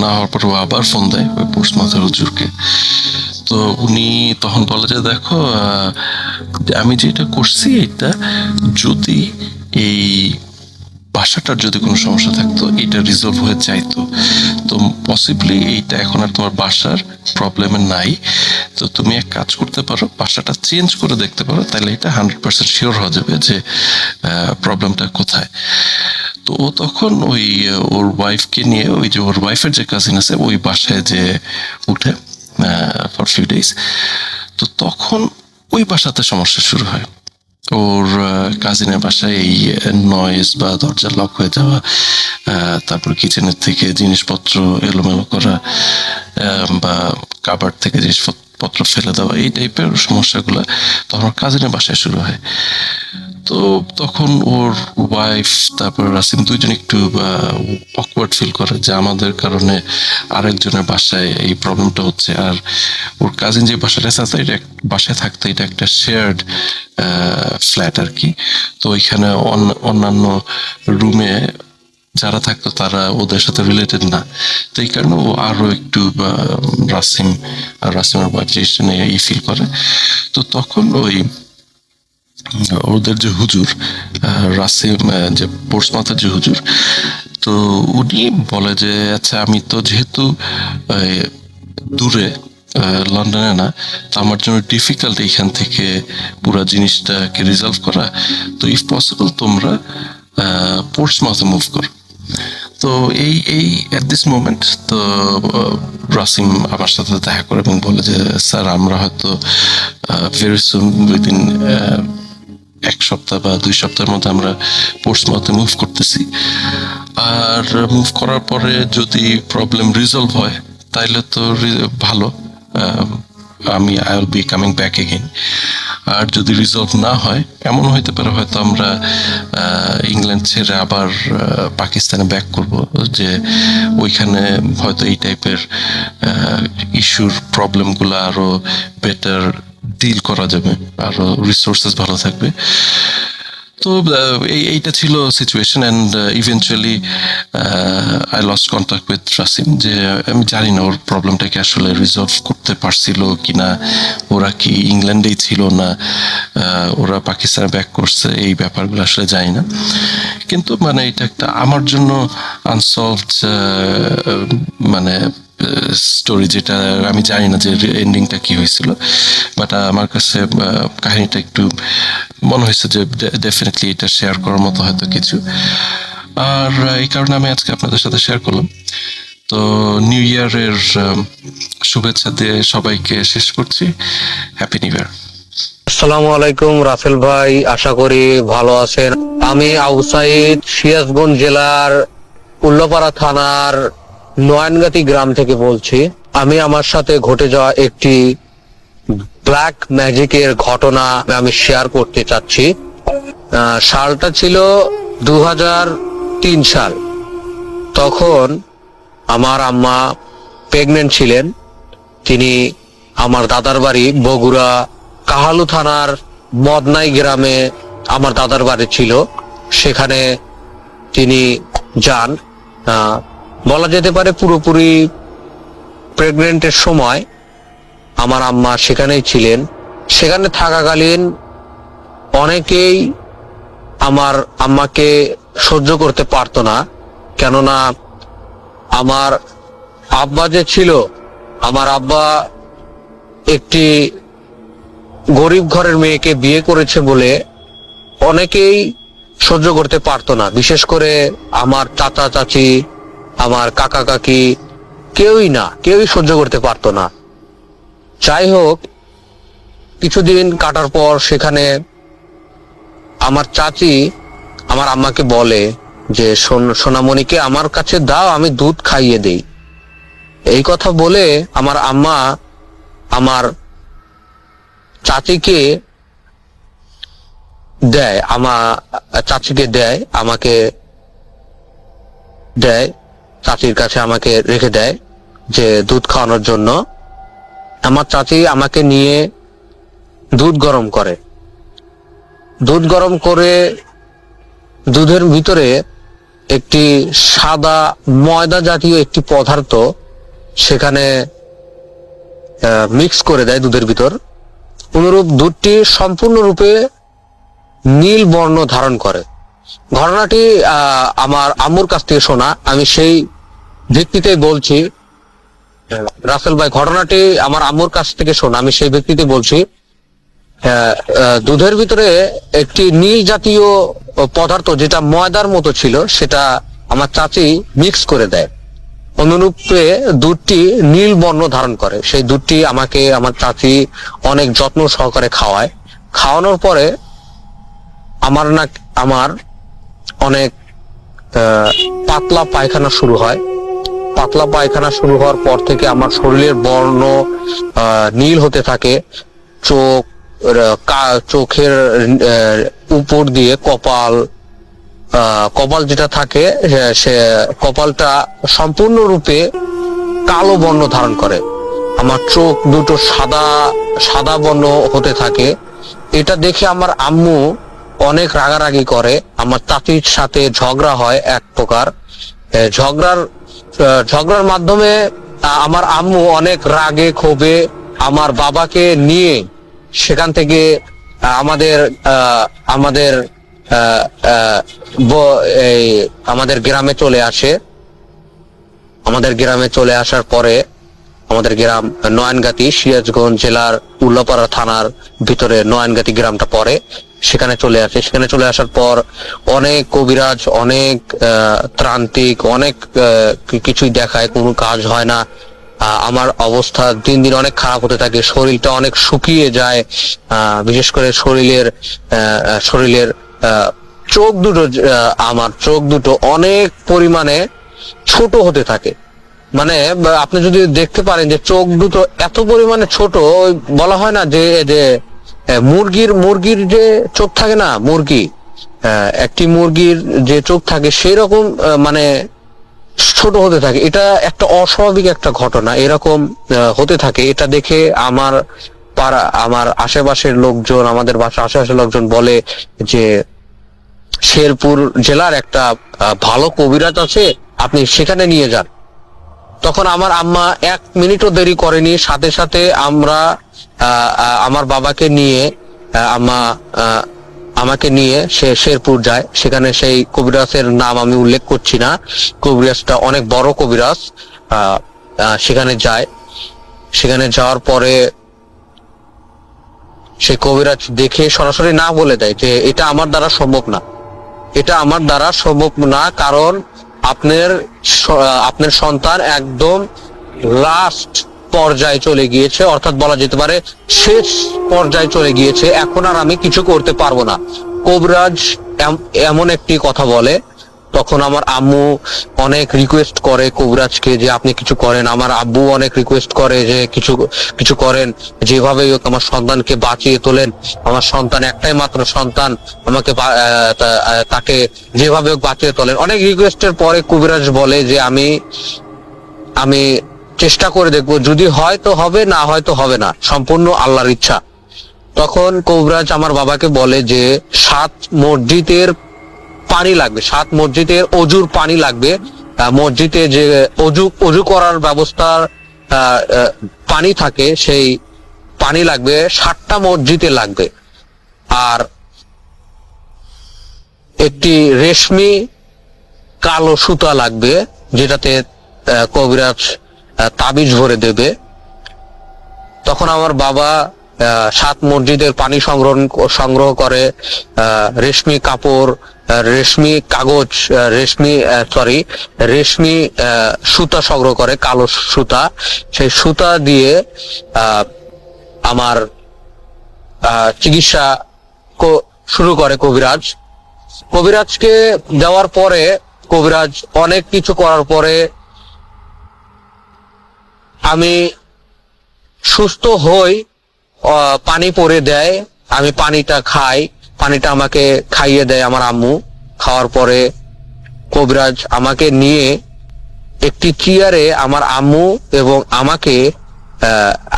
না হওয়ার পর ও আবার ফোন দেয় ওই পোস্টমাস্টার হুজুরকে। তো উনি তখন বলে যে দেখো, আমি যেটা করছি এটা যদি এই বাসাটার যদি কোনো সমস্যা থাকতো এটা রিজলভ হয়ে যাইতো, তো পসিবলি এইটা এখন আর তোমার বাসার প্রবলেমে নাই। তো তুমি এক কাজ করতে পারো, বাসাটা চেঞ্জ করে দেখতে পারো, তাহলে এটা 100% শিওর হওয়া যাবে যে প্রবলেমটা কোথায়। তো ও তখন ওই ওর ওয়াইফকে নিয়ে, ওই যে ওর ওয়াইফের যে কাজিন আছে ওই বাসায় যে উঠে ফর ফিউ ডেজ। তো তখন ওই বাসাতে সমস্যা শুরু হয়। ওর কাজিনের বাসায় এই নয়েজ বা দরজা লক হয়ে যাওয়া, তারপর কিচেনের থেকে জিনিসপত্র এলোমেলো করা, বা কাবার্ড থেকে জিনিসপত্র ফেলে দেওয়া, এই টাইপের সমস্যাগুলো তখন ওর কাজিনের বাসায় শুরু হয়। তো তখন ওর ওয়াইফ তারপর রাসিম দুইজন একটু অকওয়ার্ড ফিল করে যে আমাদের কারণে আরেকজনের বাসায় এই প্রবলেমটা হচ্ছে। আর ওর কাজিন যে বাসাটা আছে এটা বাসায় থাকতো, এটা একটা শেয়ার্ড ফ্ল্যাট আর কি। তো ওইখানে অন্যান্য রুমে যারা থাকতো তারা ওদের সাথে রিলেটেড না। তো এই কারণে ও আরো একটু রাসিম আর রাসিমের ওয়াইফ জিনিসটা নিয়ে ফিল করে। তো তখন ওই ওদের যে হুজুর রাসিম, যে পোর্টসমাউথের যে হুজুর, তো উনি বলে যে আচ্ছা আমি তো যেহেতু দূরে লন্ডনে না, তো আমার জন্য ডিফিকাল্ট এইখান থেকে পুরো জিনিসটাকে রিজলভ করা। তো ইফ পসিবল তোমরা পোর্টসমাউথে মুভ করো। তো এই অ্যাট দিস মোমেন্ট তো রাসিম আমার সাথে দেখা করে এবং বলে যে স্যার আমরা হয়তো ভেরি সুন উইদিন 1 সপ্তাহ বা 2 সপ্তাহের মধ্যে আমরা পোর্টসমাউথে মুভ করতেছি। আর মুভ করার পরে যদি প্রবলেম রিজলভ হয় তাইলে তো ভালো, I will be coming back again. আর যদি রিজলভ না হয়, এমন হইতে পারে হয়তো আমরা ইংল্যান্ড ছেড়ে আবার পাকিস্তানে ব্যাক করব, যে ওইখানে হয়তো এই টাইপের ইস্যুর প্রবলেমগুলো আরো বেটার ডিল করা যাবে, আরো রিসোর্সেস ভালো থাকবে। তো এইটা ছিল situation. And eventually I lost contact with Rasim. যে আমি জানি না ওর প্রবলেমটাকে আসলে রিজলভ করতে পারছিল কিনা, ওরা কি ইংল্যান্ডেই ছিল না ওরা পাকিস্তানে ব্যাক করছে, এই ব্যাপারগুলো আসলে জানি না। কিন্তু মানে এটা একটা আমার জন্য আনসলভড মানে স্টোরি, যেটা আমি জানি না যে এন্ডিংটা কি হয়েছিল। বাট আমার কাছে কাহিনীটা একটু মনে হয়েছে যে ডেফিনেটলি এটা শেয়ার করার মতো হয়তো কিছু। আর এই কারণে আমি আজকে আপনাদের সাথে শেয়ার করলাম। তো নিউ ইয়ারের শুভেচ্ছা দিয়ে সবাইকে শেষ করছি। Happy new year. আসসালামু আলাইকুম রাসেল ভাই, আশা করি ভালো আছেন। আমি আবু সাইদ, সিরাজগঞ্জ জেলার উল্লাপাড়া থানার নয়নগাতি গ্রাম থেকে বলছি। আমি আমার সাথে ঘটে যাওয়া একটি ব্ল্যাক ম্যাজিকের ঘটনা আমি শেয়ার করতে চাচ্ছি। সালটা ছিল 2003 সাল। তখন আমার আম্মা প্রেগনেন্ট ছিলেন। তিনি আমার দাদার বাড়ি বগুড়া কাহালু থানার মদনাই গ্রামে আমার দাদার বাড়ি ছিল, সেখানে তিনি যান। বলা যেতে পারে পুরোপুরি প্রেগনেন্টের সময় আমার আম্মা সেখানেই ছিলেন। সেখানে থাকাকালীন অনেকেই আমার আম্মাকে সহ্য করতে পারতো না, কেননা আমার আব্বা যে ছিল, আমার আব্বা একটি গরিব ঘরের মেয়েকে বিয়ে করেছে বলে অনেকেই সহ্য করতে পারতো না। বিশেষ করে আমার চাচা চাচি, আমার কাকা কাকি, কেউই সহ্য করতে পারতো না। যাই হোক, কিছুদিন কাটার পর সেখানে আমার চাচি আমার আম্মাকে বলে যে সোনামণিকে আমার কাছে দাও, আমি দুধ খাইয়ে দেই। এই কথা বলে আমার আম্মা আমার চাচিকে দেয়, আমাকে দেয়, চাচির কাছে আমাকে রেখে দেয় যে দুধ খাওয়ানোর জন্য। আমার চাচি আমাকে নিয়ে দুধ গরম করে। দুধের ভিতরে একটি সাদা ময়দা জাতীয় একটি পদার্থ সেখানে মিক্স করে দেয় দুধের ভিতর। অনুরূপ দুধটি সম্পূর্ণরূপে নীল বর্ণ ধারণ করে। ঘটনাটি আমার আম্মুর কাছ থেকে শোনা, আমি সেই ভিত্তিতে বলছি। রাসেল ভাই, ঘটনাটি আমার আম্মুর কাছ থেকে শোনা, আমি সেই ভিত্তিতে বলছি। দুধের ভিতরে একটি নীল জাতীয় পদার্থ যেটা ময়দার মতো ছিল, সেটা আমার চাচি মিক্স করে দেয়। অনুরূপে দুধটি নীল বর্ণ ধারণ করে। সেই দুধটি আমাকে আমার চাচি অনেক যত্ন সহকারে খাওয়ায়। খাওয়ানোর পরে আমার অনেক পাতলা পায়খানা শুরু হয়। পাতলা পায়খানা শুরু হওয়ার পর থেকে আমার শরীরের বর্ণ নীল হতে থাকে। চোখের উপর দিয়ে কপাল যেটা থাকে সে কপালটা সম্পূর্ণরূপে কালো বর্ণ ধারণ করে। আমার চোখ দুটো সাদা বর্ণ হতে থাকে। এটা দেখে আমার আম্মু অনেক রাগারাগি করে। আমার চাচির সাথে ঝগড়া হয় এক প্রকার। ঝগড়ার মাধ্যমে আমার আম্মু অনেক রাগে ক্ষোভে আমার বাবাকে নিয়ে সেখান থেকে আমাদের গ্রামে চলে আসে। আমাদের গ্রামে চলে আসার পরে, আমাদের গ্রাম নয়নগাতি, সিরাজগঞ্জ জেলার উল্লাপাড়া থানার ভিতরে নয়নগাতি গ্রামটা পড়ে। সেখানে চলে আসে। সেখানে চলে আসার পর অনেক কবিরাজ, অনেক ত্রান্তিক, অনেক কিছুই দেখায়, কোনো কাজ হয় না। আমার অবস্থা দিন দিন অনেক খারাপ হতে থাকে। শরীরটা অনেক শুকিয়ে যায়। বিশেষ করে শরীরের আমার চোখ দুটো অনেক পরিমাণে ছোট হতে থাকে। মানে আপনি যদি দেখতে পারেন যে চোখ দুটো এত পরিমাণে ছোট, বলা হয় না যে মুরগির যে চোখ থাকে না, একটি মুরগির যে চোখ থাকে সেরকম মানে ছোট হতে থাকে। এটা একটা অস্বাভাবিক একটা ঘটনা, এরকম হতে থাকে। এটা দেখে আমার আশেপাশের লোকজন, আমাদের বাসার আশেপাশের লোকজন বলে যে শেরপুর জেলার একটা ভালো কবিরাজ আছে, আপনি সেখানে নিয়ে যান। তখন আমার আম্মা 1 মিনিটও দেরি করেনি, সাথে সাথে আমার বাবাকে নিয়ে আমাকে নিয়ে সে শেরপুর যায়। সেখানে সেই কবিরাজের নাম আমি উল্লেখ করছি না, কবিরাজটা অনেক বড় কবিরাজ। সেখানে যায়। সেখানে যাওয়ার পরে সেই কবিরাজ দেখে সরাসরি না বলে দেয় যে এটা আমার দ্বারা সম্ভব না, এটা আমার দ্বারা সম্ভব না, কারণ আপনার সন্তান একদম লাস্ট পর্যায়ে চলে গিয়েছে, অর্থাৎ বলা যেতে পারে শেষ পর্যায়ে চলে গিয়েছে, এখন আর আমি কিছু করতে পারবো না। কবিরাজ এমন একটি কথা বলে। তখন আমার আম্মু অনেক রিকোয়েস্ট করে কবিরাজকে যে আপনি কিছু করেন। আমার আব্বু অনেক রিকোয়েস্ট করে যে কিছু করেন, যেভাবে হোক আমার সন্তানকে বাঁচিয়ে তোলেন। আমার সন্তান একটাই মাত্র সন্তান, আমাকে তাকে যেভাবে হোক বাঁচিয়ে তোলেন। অনেক রিকোয়েস্টের পরে কবিরাজ বলে যে আমি চেষ্টা করে দেখবো, যদি হয় তো হবে, না হয় তো হবে না, সম্পূর্ণ আল্লাহর ইচ্ছা। তখন কবিরাজ আমার বাবাকে বলে যে 7 মসজিদের পানি লাগবে, 7 মসজিদের অজুর পানি লাগবে। মসজিদে যে অজু করার ব্যবস্থার পানি থাকে, সেই পানি লাগবে 7টা মসজিদে লাগবে। আর একটি রেশমি কালো সুতা লাগবে, যেটাতে কবিরাজ তাবিজ ভরে দেবে। তখন আমার বাবা 7 মসজিদের পানি সংগ্রহ করে, রেশমি কাপড়, রেশমি কাগজ, রেশমি সুতা সংগ্রহ করে, কালো সুতা। সেই সুতা দিয়ে আমার চিকিৎসা শুরু করে কবিরাজকে দেওয়ার পরে, কবিরাজ অনেক কিছু করার পরে আমি সুস্থ হই। পানি পরে দেয়, আমি পানিটা খাই, পানিটা আমাকে খাইয়ে দেয় আমার আম্মু। খাওয়ার পরে কবিরাজ আমাকে নিয়ে একটি চেয়ারে আমার আম্মু এবং আমাকে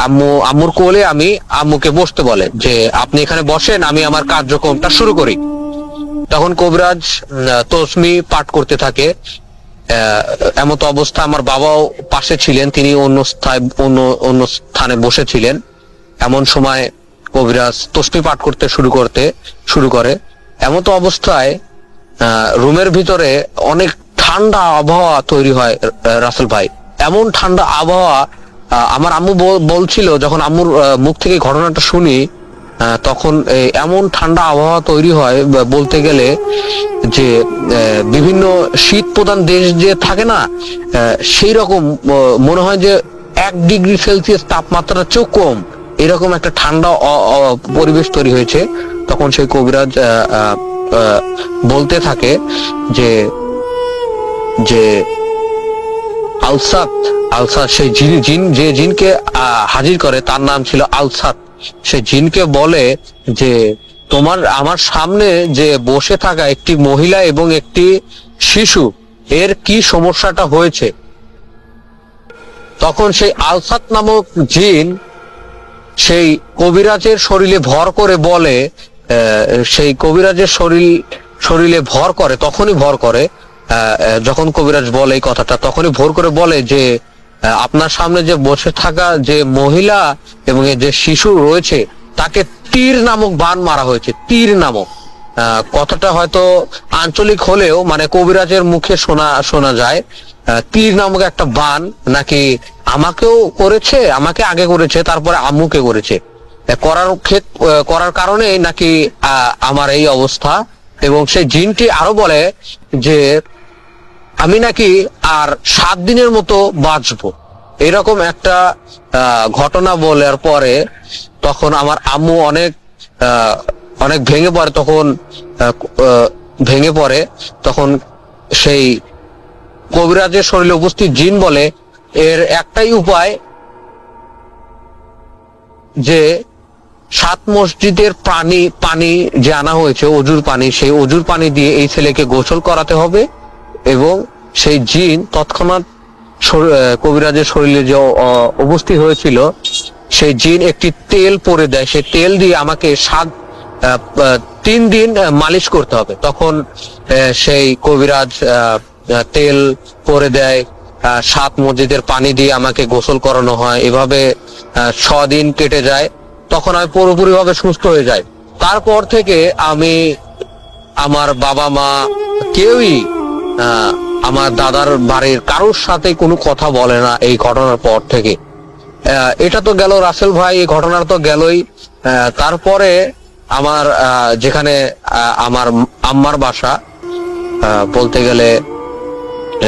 আম্মুর কোলে আম্মুকে বসতে বলে যে আপনি এখানে বসেন, আমি আমার কার্যক্রমটা শুরু করি। তখন কবিরাজ তসমি পাঠ করতে থাকে। এমত অবস্থা আমার বাবাও পাশে ছিলেন, তিনি অন্য স্থানে বসেছিলেন। এমন সময় কবিরাজ তসমি পাঠ করতে শুরু করে। এমত অবস্থায় রুমের ভিতরে অনেক ঠান্ডা আবহাওয়া তৈরি হয় রাসেল ভাই। এমন ঠান্ডা আবহাওয়া, আমার আম্মু বলছিল, যখন আম্মুর মুখ থেকে ঘটনাটা শুনি, তখন এমন ঠান্ডা আবহাওয়া তৈরি হয় বলতে গেলে যে বিভিন্ন শীত প্রধান দেশ যে থাকে না, সেই রকম মনে হয় যে 1 ডিগ্রি সেলসিয়াস তাপমাত্রা চেয়েও কম, এরকম একটা ঠান্ডা পরিবেশ তৈরি হয়েছে। তখন সেই কবিরাজ বলতে থাকে যে যে আলসাত আলসাত সেই যে জিনকে হাজির করে তার নাম ছিল আলসাত। সেই জিনকে বলে যে আমার সামনে যে বসে থাকা একটি মহিলা এবং একটি শিশু, এর কি সমস্যাটা হয়েছে। তখন সেই আলসাত নামক জিন সেই কবিরাজের শরীরে ভর করে বলে, সেই কবিরাজের শরীরে ভর করে, তখনই ভর করে, যখন কবিরাজ বলে এই কথাটা তখনই ভর করে বলে যে আপনার সামনে যে বসে থাকা যে মহিলা এবং যে শিশু রয়েছে তাকে তীর নামক বান মারা হয়েছে। তীর নামক কথাটা হয়তো আঞ্চলিক হলেও মানে কবিরাজের মুখে শোনা যায় তীর নামক একটা বান নাকি আমাকেও করেছে, আমাকে আগে করেছে, তারপরে আম্মুকে করেছে। করার কারণে নাকি আমার এই অবস্থা। এবং সেই জিনটি আরো বলে যে আমি নাকি আর 7 দিনের মতো বাঁচবো, এরকম একটা ঘটনা বলার পরে তখন আমার আম্মু অনেক ভেঙে পড়ে। তখন সেই কবিরাজের শরীরে উপস্থিত জিন বলে এর একটাই উপায় যে 7 মসজিদের পানি যে আনা হয়েছে অজুর পানি, সেই অজুর পানি দিয়ে এই ছেলেকে গোসল করাতে হবে। এবং সেই জিন তৎক্ষণাৎ কবিরাজের শরীরে যে উপস্থিত হয়েছিল সেই জিন একটি তেল পরে দেয়, সেই তেল দিয়ে আমাকে 3 দিন মালিশ করতে হবে। তখন সেই কবিরাজ তেল পরে দেয়, 7 মসজিদের পানি দিয়ে আমাকে গোসল করানো হয়। এভাবে 6 দিন কেটে যায়, তখন আমি পুরোপুরি ভাবে সুস্থ হয়ে যাই। তারপর থেকে আমি, আমার বাবা মা কেউই আমার দাদার বাড়ির কারোর সাথে কোনো কথা বলে না এই ঘটনার পর থেকে। এটা তো গেল রাসেল ভাই, এই ঘটনার তো গেলই। তারপরে আমার যেখানে আমার আম্মার বাসা, বলতে গেলে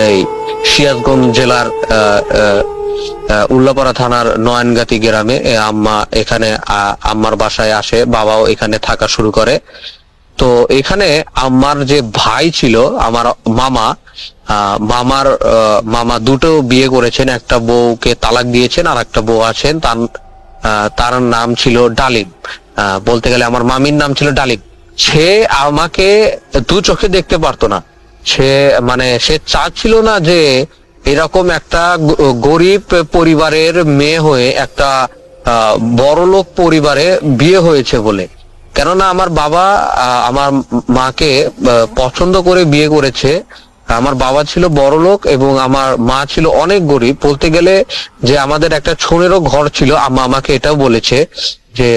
এই সিরাজগঞ্জ জেলার উল্লাপাড়া থানার নয়নগাতি গ্রামে আম্মা এখানে আম্মার বাসায় আসে, বাবাও এখানে থাকা শুরু করে। তো এখানে আম্মার যে ভাই ছিল আমার মামা দুটো বিয়ে করেছেন, একটা বউকে তালাক দিয়েছেন আর একটা বউ আছেন, তার নাম ছিল ডালিম। বলতে গেলে আমার মামির নাম ছিল ডালিম। সে আমাকে 2 চোখে দেখতে পারতো না। সে চাচ্ছিল না যে এরকম একটা গরিব পরিবারের মেয়ে হয়ে একটা বড়লোক পরিবারে বিয়ে হয়েছে বলে। কেননা আমার বাবা আমার মাকে পছন্দ করে বিয়ে করেছে। আমার বাবা ছিল বড়লোক এবং আমার মা ছিল অনেক গরিব। বলতে গেলে যে আমাদের একটা ছোনেরও ঘর ছিল। আম্মা আমাকে এটাও বলেছে যে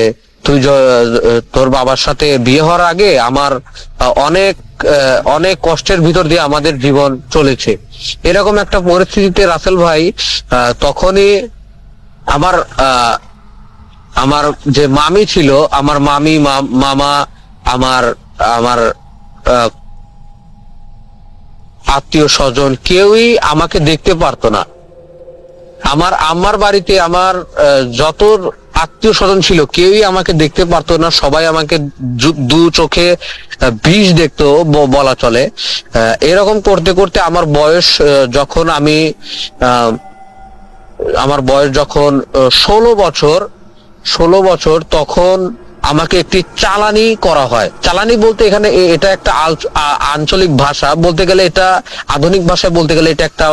তুই তোর বাবার সাথে বিয়ে হওয়ার আগে আমার অনেক কষ্টের ভিতর দিয়ে আমাদের জীবন চলেছে। এরকম একটা পরিস্থিতিতে রাসেল ভাই তখনই আমার যে মামি ছিল, আমার মামি মামা আমার আত্মীয় স্বজন কেউই আমাকে দেখতে পারতো না। আমার আম্মার বাড়িতে আমার যত আত্মীয় স্বজন ছিল কেউই আমাকে দেখতে পারতো না। সবাই আমাকে 2 চোখে বিষ দেখতো বলা চলে। এরকম করতে করতে আমার বয়স যখন 16 বছর তখন আমাকে একটি চালানি করা হয়। চালানি বলতে এখানে এটা একটা আঞ্চলিক ভাষা, বলতে গেলে এটা আধুনিক ভাষায় বলতে গেলে এটা একটা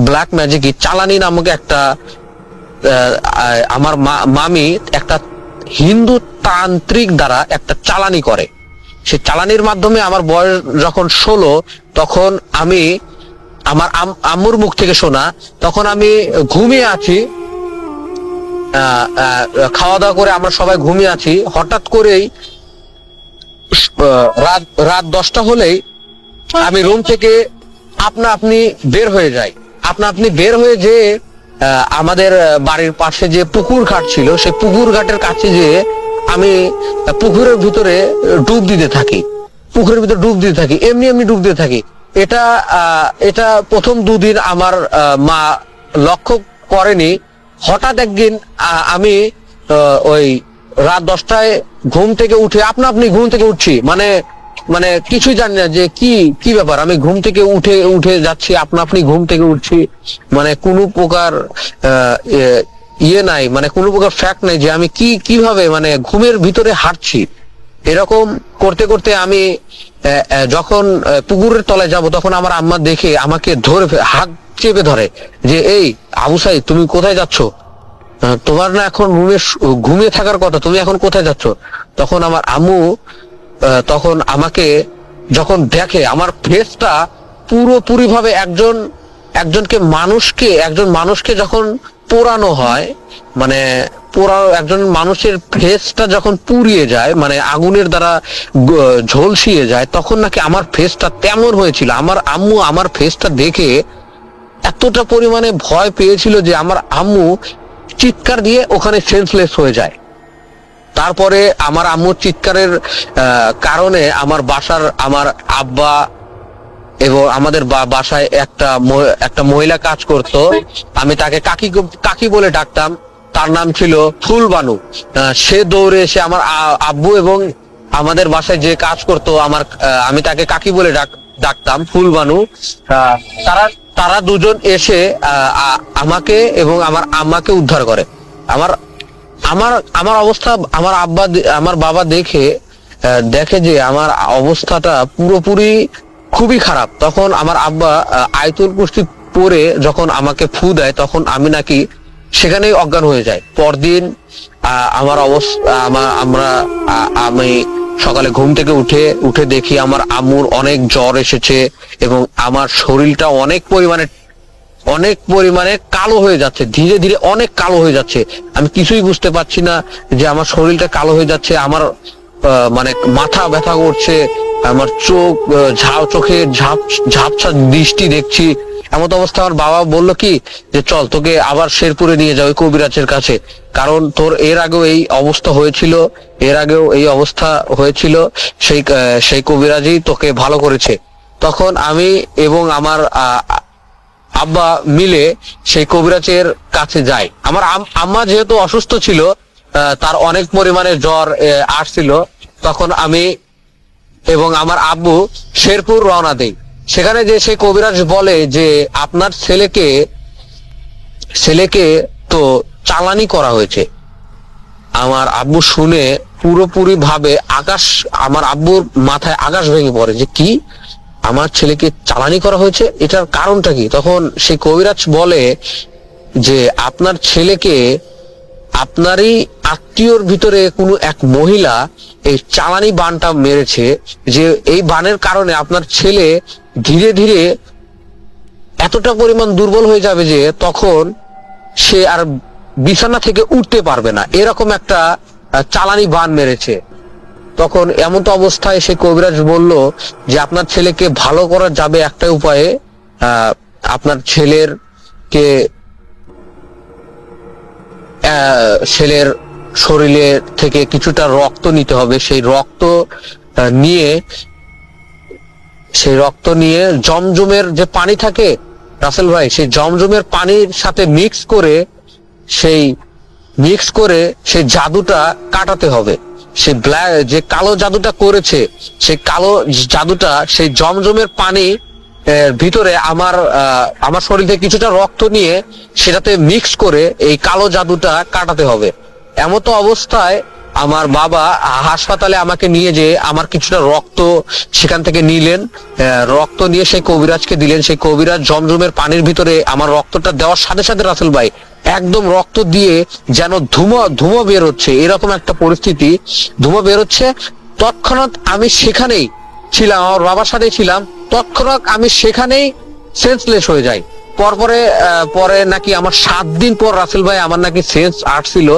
ব্ল্যাক ম্যাজিকই। চালানি নামক একটা আমার মামি একটা হিন্দু তান্ত্রিক দ্বারা একটা চালানি করে। সে চালানির মাধ্যমে আমার বয়স যখন 16 তখন আমি আমার আম্মুর মুখ থেকে শোনা, তখন আমি ঘুমিয়ে আছি, খাওয়া দাওয়া করে আমরা সবাই ঘুমিয়ে আছি। হঠাৎ করেই রাত 10টা হলেই আমি রুম থেকে আপনি বের হয়ে যাই। আপনি বের হয়ে যে আমাদের বাড়ির পাশে যে পুকুর ঘাট ছিল সেই পুকুর ঘাটের কাছে যে আমি পুকুরের ভিতরে ডুব দিতে থাকি। এমনি ডুব দিতে থাকি। এটা প্রথম 2 দিন আমার মা লক্ষ্য করেনি। হঠাৎ একদিন আমি ওই রাত 10টায় ঘুম থেকে উঠে আপনি ঘুম থেকে উঠছি, মানে মানে কিছুই জানি না যে কি কি ব্যাপার। আমি ঘুম থেকে উঠে যাচ্ছি, আপনা আপনি ঘুম থেকে উঠছি, মানে কোনো প্রকার ইয়ে নাই, মানে কোনো প্রকার ফ্যাক্ট নাই যে আমি কিভাবে মানে ঘুমের ভিতরে হাঁটছি। এরকম করতে করতে আমি যখন পুকুরের তলায় যাব, তখন আমার আম্মা দেখে আমাকে ধরে হাত চেপে ধরে যে, এই আবু সাইদ, তুমি কোথায় যাচ্ছ? তোমার না এখন ঘুমিয়ে থাকার কথা, তুমি এখন কোথায় যাচ্ছ? তখন আমার আম্মু তখন আমাকে যখন দেখে, আমার ফেসটা পুরোপুরি ভাবে একজন মানুষকে যখন পোড়ানো হয়, মানে একজন মানুষের ফেসটা যখন পুড়িয়ে যায়, মানে আগুনের দ্বারা ঝলসিয়ে যায়, তখন নাকি আমার ফেসটা তেমন হয়েছিল। আমার আম্মু আমার ফেসটা দেখে এতটা পরিমাণে ভয় পেয়েছিল যে আমার আম্মু চিৎকার দিয়ে ওখানে সেন্সলেস হয়ে যায়। তারপরে আমার আম্মুর চিৎকারের কারণে আমার আব্বা এবং আমাদের বাসায় একটা মহিলা কাজ করত, আমি তাকে কাকি বলে ডাকতাম, তার নাম ছিল ফুলবানু। সে দৌড়ে এসে আমার আব্বু এবং আমাদের বাসায় যে কাজ করতো আমি তাকে কাকি বলে ডাকতাম, ফুলবানু। তারা দুজন এসে আমাকে এবং আমার আম্মাকে উদ্ধার করে। আমার অবস্থা আমার বাবা দেখে যে আমার অবস্থাটা পুরোপুরি খুবই খারাপ। তখন আমার আব্বা আয়াতুল কুরসি পড়ে যখন আমাকে ফু দেয়, তখন আমি নাকি সেখানেই অজ্ঞান হয়ে যায়। পরদিন আমি সকালে ঘুম থেকে উঠে দেখি আমার আম্মুর অনেক জ্বর এসেছে এবং আমার শরীরটা অনেক পরিমাণে কালো হয়ে যাচ্ছে, ধীরে ধীরে অনেক কালো হয়ে যাচ্ছে। আমি কিছুই বুঝতে পারছি না যে আমার শরীরটা কালো হয়ে যাচ্ছে। আমার মানে মাথা ব্যথা করছে, আমার চোখে ঝাপসা দৃষ্টি দেখছি। এমন অবস্থা আমার বাবা বলল কি যে, চল তোকে আবার শেরপুরে নিয়ে যাও, ওই কবিরাজের কাছে, কারণ তোর এর আগেও এই অবস্থা হয়েছিল, সেই কবিরাজই তোকে ভালো করেছে। তখন আমি এবং আমার আব্বা মিলে সেই কবিরাজের কাছে যাই। আমার আম্মা যেহেতু অসুস্থ ছিল, তার অনেক পরিমাণে জ্বর আসছিল, তখন আমি এবং আমার আব্বু শেরপুর রওনা দেই। সেখানে যে সেই কবিরাজ বলে যে, আপনার ছেলেকে তো চালানি করা হয়েছে। আমার আব্বু শুনে পুরোপুরি ভাবে আমার আব্বুর মাথায় আকাশ ভেঙে পড়ে যে, কি, আমার ছেলেকে চালানি করা হয়েছে, এটার কারণটা কি? তখন সেই কবিরাজ বলে যে, আপনার ছেলেকে আপনারই আত্মীয়র ভিতরে কোনো এক মহিলা এই চালানি বানটা মেরেছে, যে এই বানের কারণে আপনার ছেলে ধীরে ধীরে এতটা পরিমাণ দুর্বল হয়ে যাবে যে তখন সে আর বিছানা থেকে উঠতে পারবে না, এরকম একটা চালানি বান মেরেছে। তখন এমন তো অবস্থায় সে কবিরাজ বলল যে, আপনার ছেলেকে ভালো করা যাবে একটা উপায়ে, আপনার ছেলের শরীরে থেকে কিছুটা রক্ত নিতে হবে। সেই রক্ত নিয়ে জমজমের যে পানি থাকে রাসেল ভাই, সেই জমজমের পানির সাথে মিক্স করে সেই জাদুটা কাটাতে হবে। যে কালো জাদুটা করেছে, সেই কালো জাদুটা সেই জমজমের পানি ভিতরে আমার শরীর থেকে কিছুটা রক্ত নিয়ে সেটাতে মিক্স করে এই কালো জাদুটা কাটাতে হবে। এমতো অবস্থায় আমার বাবা হাসপাতালে আমাকে নিয়ে যেয়ে আমার কিছুটা রক্ত সেখান থেকে নিলেন, রক্ত নিয়ে সেই কবিরাজকে দিলেন। সেই কবিরাজ জমজমের পানির ভিতরে আমার রক্তটা দেওয়ার সাথে সাথে রাসেল ভাই একদম রক্ত দিয়ে যেন ধুমো বের হচ্ছে, এরকম একটা পরিস্থিতি, ধুমো বের হচ্ছে। তৎক্ষণাৎ আমি সেখানেই ছিলাম, আমার বাবার সাথে ছিলাম, তৎক্ষণাৎ আমি সেখানেই সেন্সলেস হয়ে যাই। পরে নাকি আমার 7 দিন পর রাসেল ভাই আমার নাকি সেন্স আসছিল।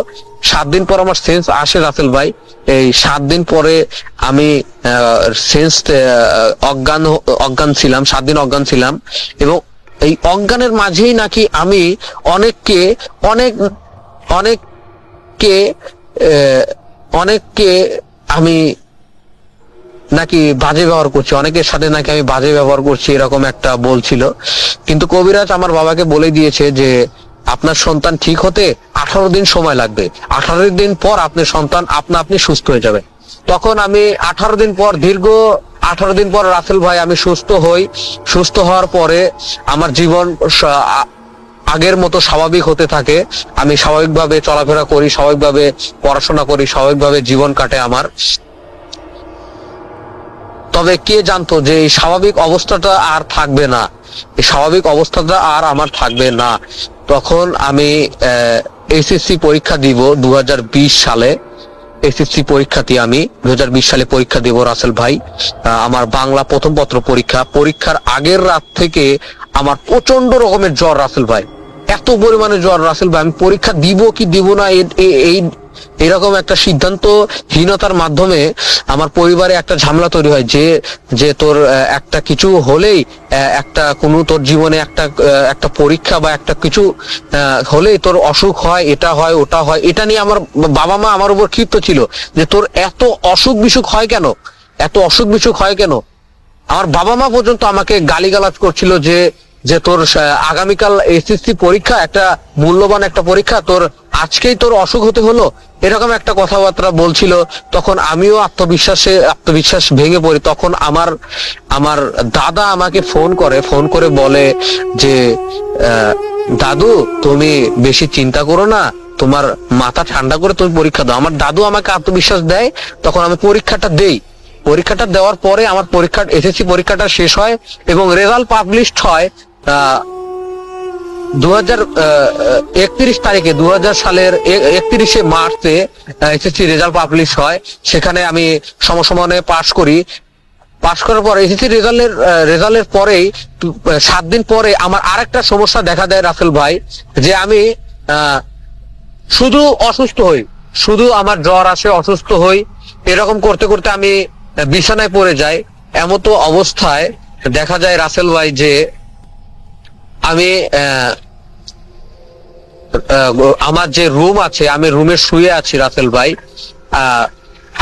7 দিন পর আমার সেন্স আসে রাসেল ভাই। এই 7 দিন পরে আমি অজ্ঞান ছিলাম, 7 দিন অজ্ঞান ছিলাম। এবং এই অজ্ঞানের মাঝেই নাকি আমি অনেককে আমি নাকি বাজে ব্যবহার করছি, অনেকের সাথে নাকি আমি বাজে ব্যবহার করছি, এরকম একটা বলছিল। কিন্তু কবিরাজ আমার বাবাকে বলে দিয়েছে যে, আপনার সন্তান ঠিক হতে 18 দিন সময় লাগবে, 18 দিন পর আপনার সন্তান আপনি সুস্থ হয়ে যাবে। তখন আমি 18 দিন পর, দীর্ঘ 18 দিন পর রাসেল ভাই আমি সুস্থ হই। সুস্থ হওয়ার পরে আমার জীবন আগের মতো স্বাভাবিক হতে থাকে। আমি স্বাভাবিকভাবে চলাফেরা করি, স্বাভাবিকভাবে পড়াশোনা করি, স্বাভাবিকভাবে জীবন কাটে আমার। তবে কে জানতো যে এই স্বাভাবিক অবস্থাটা আর থাকবে না, এই স্বাভাবিক অবস্থাটা আর আমার থাকবে না। তখন আমি এসএসসি পরীক্ষা দিব 2020 সালে। এসএসসি পরীক্ষাতে আমি 2020 সালে পরীক্ষা দিব রাসেল ভাই। আমার বাংলা প্রথম পত্র পরীক্ষার আগের রাত থেকে আমার প্রচন্ড রকমের জ্বর রাসেল ভাই, এত পরিমাণে জ্বর রাসেল ভাই, আমি পরীক্ষা দিব কি দিব না এই এরকম একটা সিদ্ধান্তহীনতার মাধ্যমে আমার পরিবারে একটা ঝামেলা তৈরি হয় যে তোর একটা কিছু হলেই একটা কোনো তোর জীবনে একটা পরীক্ষা বা একটা কিছু হলেই তোর অসুখ হয়, এটা হয় ওটা হয়। এটা নিয়ে আমার বাবা মা আমার উপর ক্ষিপ্ত ছিল যে তোর এত অসুখ বিসুখ হয় কেন, এত অসুখ বিসুখ হয় কেন। আমার বাবা মা পর্যন্ত আমাকে গালিগালাজ করছিল যে তোর আগামীকাল এসএসসি পরীক্ষা, একটা মূল্যবান একটা পরীক্ষা, তোর আজকেই তোর অসুখ হতে হলো, এরকম একটা কথাবার্তা বলছিল। তখন আমিও আত্মবিশ্বাস ভেঙে পড়ি। তখন আমার দাদা আমাকে ফোন করে বলে যে দাদু তুমি বেশি চিন্তা করো না, তোমার মাথা ঠান্ডা করে তুমি পরীক্ষা দাও। আমার দাদু আমাকে আত্মবিশ্বাস দেয়, তখন আমি পরীক্ষাটা দেই। পরীক্ষাটা দেওয়ার পরে আমার এসএসসি পরীক্ষাটা শেষ হয় এবং রেজাল্ট পাবলিশড হয় 2031 তারিখে, 2000 সালের 31শে মার্চে এসএসসি রেজাল্ট পাবলিশ হয়। সেখানে আমি সমসমানে পাশ করি। পাশ করার পর এসএসসি রেজাল্টের পরেই 7 দিন পরে আমার আরেকটা সমস্যা দেখা দেয় রাসেল ভাই, যে আমি শুধু অসুস্থ হই, শুধু আমার জ্বর আসে, অসুস্থ হই। এরকম করতে করতে আমি বিছানায় পড়ে যাই। এমতো অবস্থায় দেখা যায় রাসেল ভাই যে আমি আমার যে রুম আছে, আমি রুমে শুয়ে আছি রাসেল ভাই।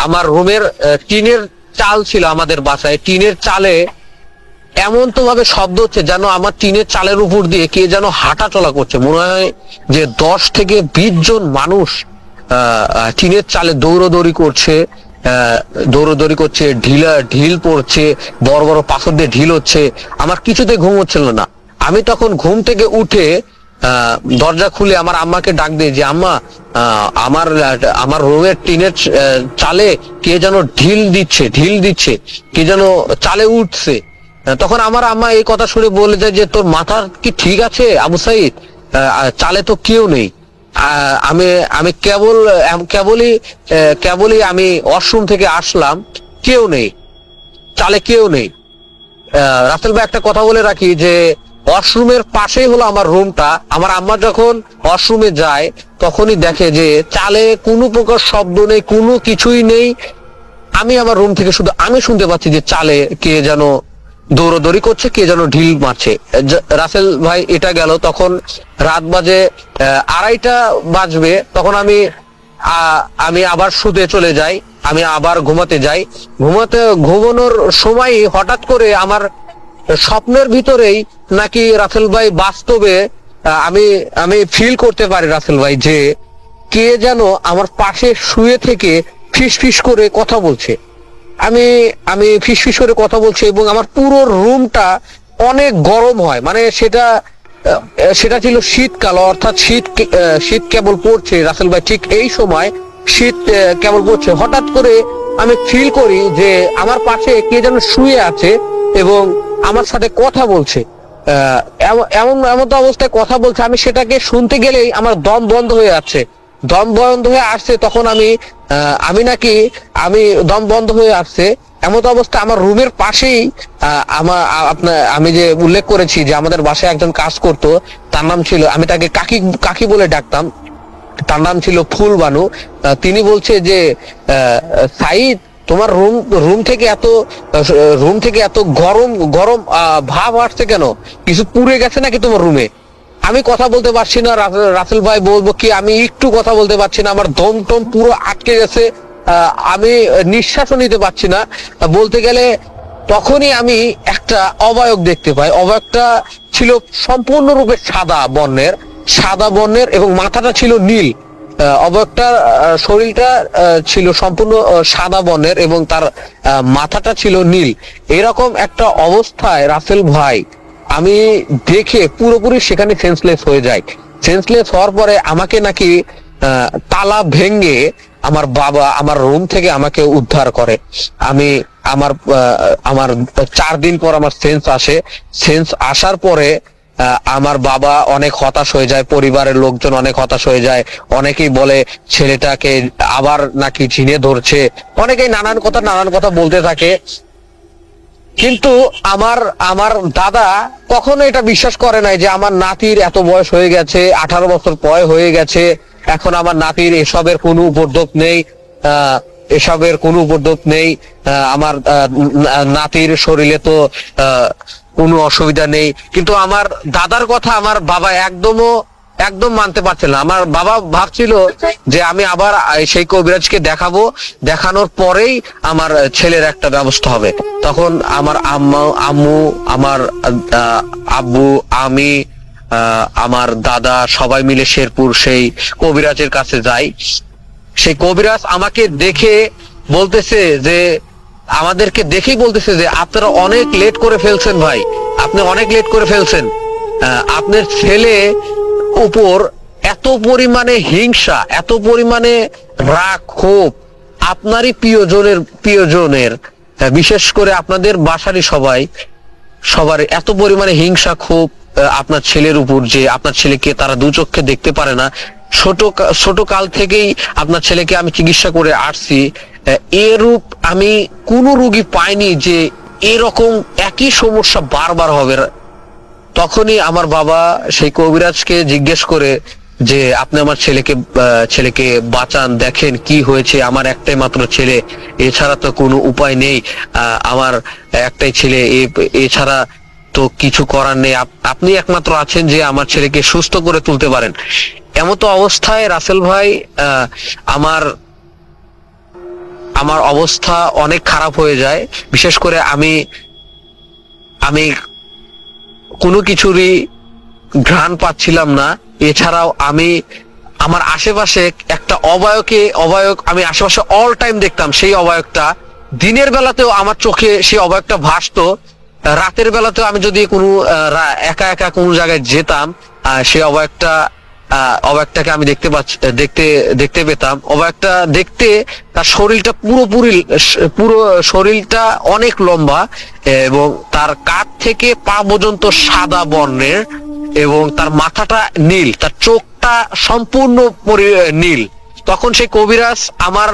আমার রুমের টিনের চাল ছিল, আমাদের বাসায় টিনের চালে এমন তো ভাবে শব্দ হচ্ছে যেন আমার টিনের চালের উপর দিয়ে কে যেন হাঁটা চলা করছে। মনে হয় যে 10 থেকে 20 জন মানুষ টিনের চালে দৌড়দৌড়ি করছে, ঢিল পড়ছে, বড় বড় পাথর দিয়ে ঢিল হচ্ছে। আমার কিছুতে ঘুম হচ্ছিল না। আমি তখন ঘুম থেকে উঠে দরজা খুলে আমার আম্মাকে ডাক দিই যে আম্মা, আমার রুমের টিনের চালে কে যেন ঢিল দিচ্ছে, কে যেন চালে উঠছে। তখন আমার আম্মা এই কথা শুনে বলে যায় যে তোর মাথা কি ঠিক আছে আবু সাইদ, চালে তো কেউ নেই। আমি কেবলই আমি ওয়াশরুম থেকে আসলাম, কেউ নেই, চালে কেউ নেই। রাসেল ভাই একটা কথা বলে রাখি যে ওয়াশরুমের পাশেই হলো আমার রুমটা। আমার আম্মা যখন ওয়াশরুমে যায় তখনই দেখে যে চালে কোনো প্রকার শব্দ নেই, কোনো কিছুই নেই। আমি আমার রুম থেকে শুধু আমি শুনতে পাচ্ছি যে চালে কে যেন দৌড়দৌড়ি করছে, কে যেন ঢিল মারছে। রাসেল ভাই এটা গেল, তখন রাত বাজে 2:30 বাজবে। তখন আমি আবার শুতে চলে যাই, আমি আবার ঘুমাতে যাই। ঘুমানোর সময় হঠাৎ করে আমার স্বপ্নের ভিতরেই নাকি রাসেল ভাই বাস্তবে আমি ফিল করতে পারি রাসেল ভাই যে কে যেন আমার পাশে শুয়ে থেকে ফিসফিস করে কথা বলছে। আমি ফিসফিস করে কথা বলছি এবং আমার পুরো রুমটা অনেক গরম হয়। মানে সেটা ছিল শীতকাল, অর্থাৎ শীত কেবল পড়ছে রাসেল ভাই, ঠিক এই সময় শীত কেবল পড়ছে। হঠাৎ করে আমি ফিল করি যে আমার পাশে কে যেন শুয়ে আছে এবং আমার সাথে কথা বলছে। এমন অবস্থায় কথা বলছে, আমি সেটাকে শুনতে গেলেই আমার দম বন্ধ হয়ে আসছে। তখন আমি দম বন্ধ হয়ে আসছে। এমন অবস্থা আমার রুমের পাশেই আমি যে উল্লেখ করেছি যে আমাদের বাসায় একজন কাজ করতো, তার নাম ছিল, আমি তাকে কাকি বলে ডাকতাম, তার নাম ছিল ফুলবানু। তিনি বলছে যে সাইদ, তোমার রুম থেকে এত গরম ভাব আসছে কেন? কিছু পুড়ে গেছে নাকি তোমার রুমে? আমি কথা বলতে পারছি না রাসেল ভাই, বলবো কি, আমি একটু কথা বলতে পারছি না। আমার দম টম পুরো আটকে গেছে, আমি নিঃশ্বাসও নিতে পারছি না বলতে গেলে। তখনই আমি একটা অবয়ব দেখতে পাই। অবয়বটা ছিল সম্পূর্ণরূপে সাদা বর্ণের এবং মাথাটা ছিল নীল। অবয়বটার শরীরটা ছিল সম্পূর্ণ সাদা বর্ণের এবং তার মাথাটা ছিল নীল। এরকম একটা অবস্থায় রাসেল ভাই আমি দেখে পুরোপুরি সেখানে সেন্সলেস হয়ে যাই। সেন্সলেস হওয়ার পরে আমাকে নাকি তালা ভেঙে আমার বাবা আমার রুম থেকে আমাকে উদ্ধার করে। আমি আমার 4 দিন পর আমার সেন্স আসে। সেন্স আসার পরে আমার বাবা অনেক হতাশ হয়ে যায়, পরিবারের লোকজন অনেক হতাশ হয়ে যায়। অনেকেই বলে ছেলেটাকে আবার নাকি ঝিনে ধরছে, অনেকেই নানান কথা বলতে থাকে। কিন্তু আমার দাদা কখনো এটা বিশ্বাস করে নাই যে আমার নাতির এত বয়স হয়ে গেছে, 18 বছর হয়ে গেছে, এখন আমার নাতির এসবের কোনো উপদ্রব নেই। আমার নাতির শরীরে তো কোনো অসুবিধা নেই। কিন্তু আমার দাদার কথা আমার বাবা একদম মানতে পারছিল না। আমার বাবা ভাবছিল যে আমি আবার সেই কবিরাজকে দেখানোর পরেই আমার ছেলের একটা ব্যবস্থা হবে। তখন আমার আম্মু, আমার আব্বু, আমি, আমার দাদা সবাই মিলে শেরপুর সেই কবিরাজের কাছে যাই। সেই কবিরাজ আমাকে দেখে বলতেছে যে আপনারা অনেক লেট করে ফেলছেন ভাই, আপনি অনেক লেট করে ফেলছেন। আপনার ছেলে উপর এত পরিমাণে হিংসা, এত পরিমাণে রাগ ক্ষোভ আপনারই প্রিয়জনের বিশেষ করে আপনাদের বাসারই সবার এত পরিমাণে হিংসা ক্ষোভ আপনার ছেলের উপর যে আপনার ছেলেকে তারা দু চোখে দেখতে পারে না। ছোট কাল থেকেই আপনার ছেলেকে আমি চিকিৎসা করে আসছি, এরূপ আমি কোনো রোগী পাইনি যে এরকম একই সমস্যা বারবার হবে। তখনই আমার বাবা সেই কবিরাজকে জিজ্ঞেস করে যে আপনি আমার ছেলেকে বাঁচান, দেখেন কি হয়েছে, আমার একটাই মাত্র ছেলে, এছাড়া তো কোনো উপায় নেই, আমার একটাই ছেলে, এছাড়া তো কিছু করার নেই, আপনি একমাত্র আছেন যে আমার ছেলেকে সুস্থ করে তুলতে পারেন। এমতো অবস্থায় রাসেল ভাই আমার অবস্থা অনেক খারাপ হয়ে যায়। বিশেষ করে আমি কোনো কিছুরই ঘ্রাণ পাচ্ছিলাম না। এছাড়াও আমার আশেপাশে একটা অবয়ব আমি আশেপাশে অল টাইম দেখতাম। সেই অবয়বটা দিনের বেলাতেও আমার চোখে সেই অবয়বটা ভাসতো, রাতের বেলাতেও আমি যদি কোনো একা কোনো জায়গায় যেতাম সেই অবয়বটাকে আমি দেখতে পেতাম। অবয়বটা দেখতে তার শরীরটা পুরো শরীরটা অনেক লম্বা এবং তার কাঁধ থেকে পা পর্যন্ত সাদা বর্ণের এবং তার মাথাটা নীল, তার চোখটা সম্পূর্ণ নীল। তখন সেই কবিরাজ আমার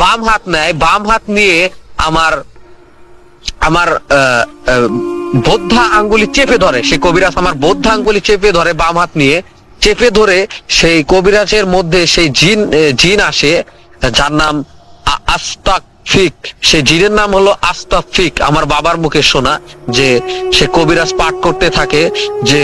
বাম হাত নেয়, বাম হাত নিয়ে আমার বদ্ধা আঙ্গুলি চেপে ধরে। সেই কবিরাজ আমার বদ্ধা আঙ্গুলি চেপে ধরে, বাম হাত নিয়ে চেপে ধরে সেই কবিরাজের মধ্যে সেই জিন আসে যার নাম আস্তাফিক। সেই জিনের নাম হলো আস্তাফিক। আমার বাবার মুখে শোনা যে সে কবিরাজ পাঠ করতে থাকে যে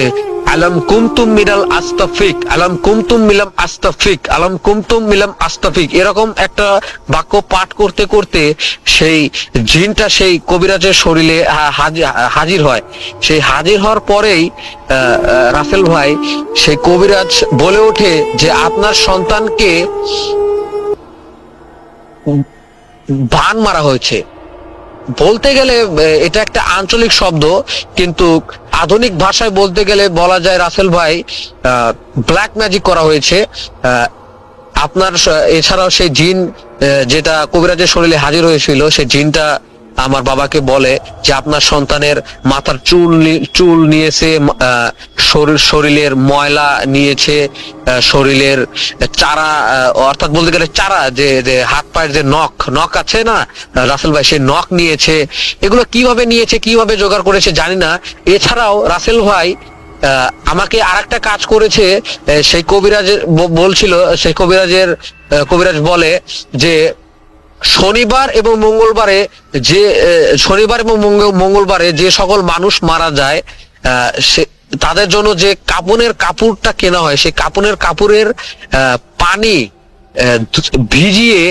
আলম কুমতুম মিনাল আস্তাফিক, আলম কুমতুম মিলাম আস্তাফিক, আলম কুমতুম মিলাম আস্তাফিক, এরকম একটা বাক্য পাঠ করতে করতে সেই জিনটা সেই কবিরাজের শরীরে হাজির হয়। সেই হাজির হওয়ার পরেই রাসেল ভাই সেই কবিরাজ বলে ওঠে যে আপনার সন্তানকে বান মারা হয়েছে। বলতে গেলে এটা একটা আঞ্চলিক শব্দ, কিন্তু আধুনিক ভাষায় বলতে গেলে বলা যায় রাসেল ভাই ব্ল্যাক ম্যাজিক করা হয়েছে আপনার। এছাড়াও সেই জিন যেটা কবিরাজের শরীরে হাজির হয়েছিল, সেই জিনটা আমার বাবাকে বলে যে আপনার সন্তানের মাথার চুল নিয়েছে, শরীরের ময়লা নিয়েছে, শরীরের চারা, অর্থাৎ বলতে গেলে চারা যে হাত পায়ের যে নখ আছে না রাসেল ভাই, সেই নখ নিয়েছে। এগুলো কিভাবে নিয়েছে, কিভাবে জোগাড় করেছে জানি না। এছাড়াও রাসেল ভাই আমাকে আরেকটা কাজ করেছে। সেই কবিরাজের বলছিল, সেই কবিরাজ বলে যে শনিবার এবং মঙ্গলবারে যে সকল মানুষ মারা যায় তাদের জন্য যে কাপড়টা কেনা হয়, সেই কাপড়ের পানি ভিজিয়ে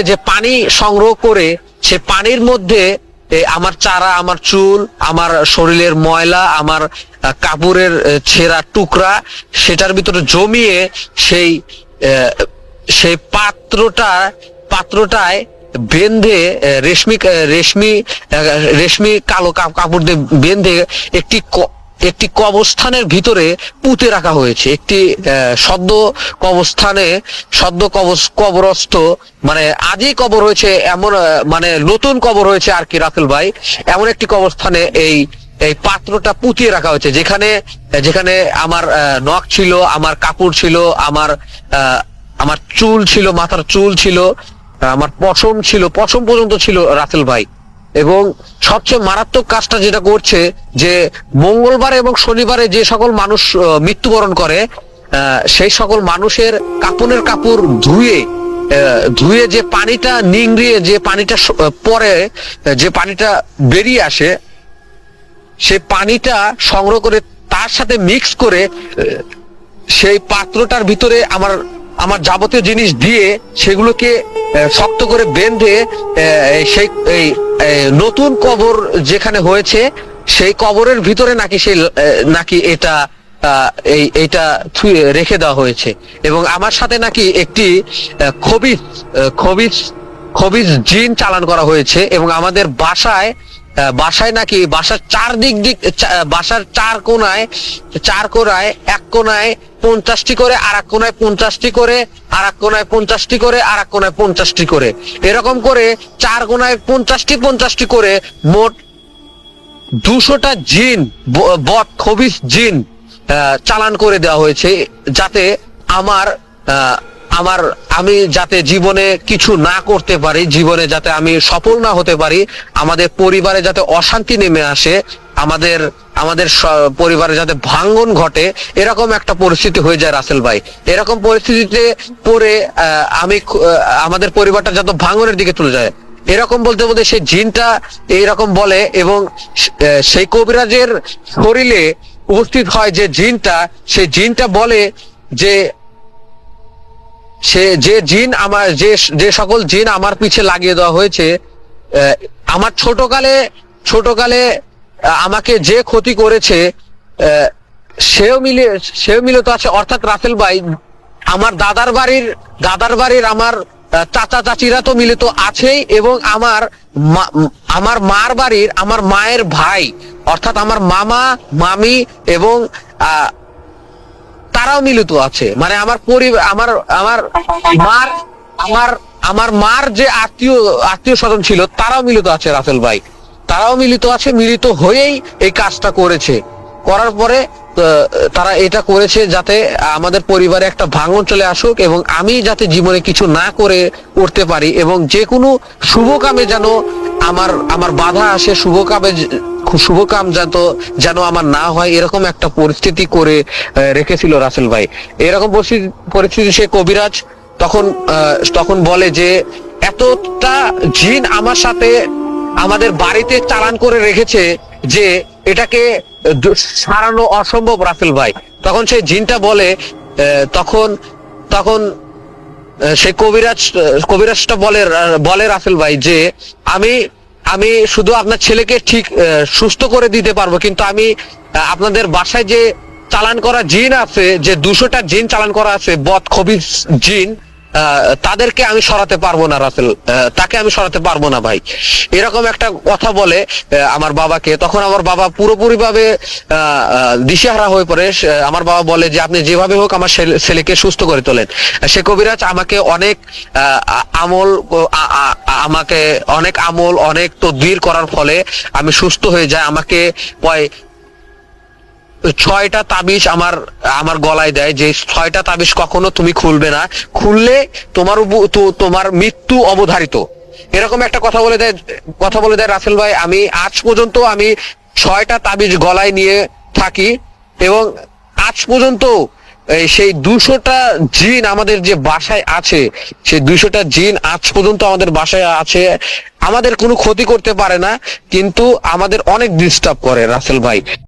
যে পানি সংগ্রহ করে সে পানির মধ্যে আমার চারা, আমার চুল, আমার শরীরের ময়লা, আমার কাপড়ের ছেঁড়া টুকরা সেটার ভিতরে জমিয়ে সেই সেই পাত্রটায় বেঁধে রেশমি কালো কাপড় দিয়ে বেঁধে একটি কবরস্থানের ভিতরে পুঁতে রাখা হয়েছে। একটি কবরস্থ, মানে আজই কবর হয়েছে এমন, মানে নতুন কবর হয়েছে আর কি রাসেল ভাই, এমন একটি কবরস্থানে এই পাত্রটা পুঁতিয়ে রাখা হয়েছে, যেখানে আমার নখ ছিল, আমার কাপড় ছিল, আমার চুল ছিল, মাথার চুল ছিল, আমার পশম পর্যন্ত ছিল রাসেল ভাই। এবং সবচেয়ে মারাত্মক কাজটা যেটা করছে, যে মঙ্গলবার এবং শনিবারে যে সকল মানুষ মৃত্যুবরণ করে, সেই সকল মানুষের কাপড়ের কাপড় ধুয়ে যে পানিটা নিংড়িয়ে যে পানিটা পরে যে পানিটা বেরিয়ে আসে, সেই পানিটা সংগ্রহ করে তার সাথে মিক্স করে সেই পাত্রটার ভিতরে আমার যাবতীয় জিনিস দিয়ে সেগুলোকে শক্ত করে বেঁধে সেই নতুন কবর যেখানে হয়েছে সেই কবরের ভিতরে নাকি এইটা রেখে দেওয়া হয়েছে। এবং আমার সাথে নাকি একটি খবিজ জিন চালান করা হয়েছে। এবং আমাদের বাসায় নাকি বাসার বাসার চার কোণায় এক কোণায় 50টি করে, আর এক কোণায় 50টি করে, আর এক কোণায় 50টি করে, আর এক কোণায় 50টি করে, এরকম করে 4 কোণায় 50টি করে মোট 200টা জিন, খবিজ জিন চালান করে দেওয়া হয়েছে, যাতে আমি যাতে জীবনে কিছু না করতে পারি, জীবনে যাতে আমি সফল না হতে পারি, আমাদের পরিবারে যাতে অশান্তি নেমে আসে, আমাদের পরিবারে যাতে ভাঙ্গন ঘটে, এরকম একটা পরিস্থিতি হয়ে যায় রাসেল ভাই। এরকম পরিস্থিতিতে পড়ে আমাদের পরিবারটা যত ভাঙ্গনের দিকে চলে যায়, এরকম বলতে বলতে সেই জিনটা এইরকম বলে, এবং সেই কবিরাজের শরীরে উপস্থিত হয় সেই জিনটা বলে যে যে সকল জিন আমার পিছে লাগিয়ে দেওয়া হয়েছে, আমার ছোটকালে আমাকে যে ক্ষতি করেছে, সেও মিলিত আছে। অর্থাৎ রাসেল ভাই, আমার দাদার বাড়ির আমার চাচা চাচিরা তো মিলিত আছেই, এবং আমার মার বাড়ির আমার মায়ের ভাই, অর্থাৎ আমার মামা মামি এবং তারাও মিলিত আছে। মানে আমার পরিবার, আমার মার যে আত্মীয় স্বজন ছিল তারাও মিলিত আছে রাসেল ভাই, তারাও মিলিত আছে। মিলিত হয়েই এই কাজটা করার পরে তারা এটা করেছে যাতে আমাদের পরিবারে একটা ভাঙন চলে আসুক, এবং আমি যাতে জীবনে কিছু না করতে পারি, এবং যে কোনো শুভ কামে আমার বাধা আসে, শুভ কাম যেন আমার না হয়, এরকম একটা পরিস্থিতি করে রেখেছিল রাসেল ভাই। এরকম পরিস্থিতি সে কবিরাজ তখন বলে যে এতটা জিন আমার সাথে আমাদের বাড়িতে চালান করে রেখেছে যে এটাকে সারানো অসম্ভব রাসেল ভাই। তখন সেই জিনটা তখন সেই কবিরাজটা বলে রাসেল ভাই যে আমি শুধু আপনার ছেলেকে ঠিক সুস্থ করে দিতে পারবো, কিন্তু আমি আপনাদের বাসায় যে চালান করা জিন আছে, যে 200টা জিন চালান করা আছে, খবিজ জিন, তাদেরকে আমি সরাতে পারবো না রাসেল, তাকে আমি সরাতে পারবো না ভাই। এরকম একটা কথা বলে আমার বাবাকে। তখন আমার বাবা পুরোপুরি ভাবে দিশেহারা হয়ে পড়ে। আমার বাবা বলে যে আপনি যেভাবে হোক আমার ছেলেকে সুস্থ করে তোলেন। সে কবিরাজ আমাকে অনেক আমল অনেক তদবির করার ফলে আমি সুস্থ হয়ে যাই। আমাকে 6টা তাবিজ আমার গলায় দেয়, যে 6টা তাবিজ কখনো তুমি খুলবে না, খুললে তোমার মৃত্যু অবধারিত। এরকম একটা কথা বলে দেয় রাসেল ভাই। আমি আজ পর্যন্ত 6টা তাবিজ গলায় নিয়ে থাকি, এবং আজ পর্যন্ত সেই 200টা জিন আমাদের যে বাসায় আছে, সেই 200টা জিন আজ পর্যন্ত আমাদের বাসায় আছে। আমাদের কোনো ক্ষতি করতে পারে না, কিন্তু আমাদের অনেক ডিস্টার্ব করে রাসেল ভাই।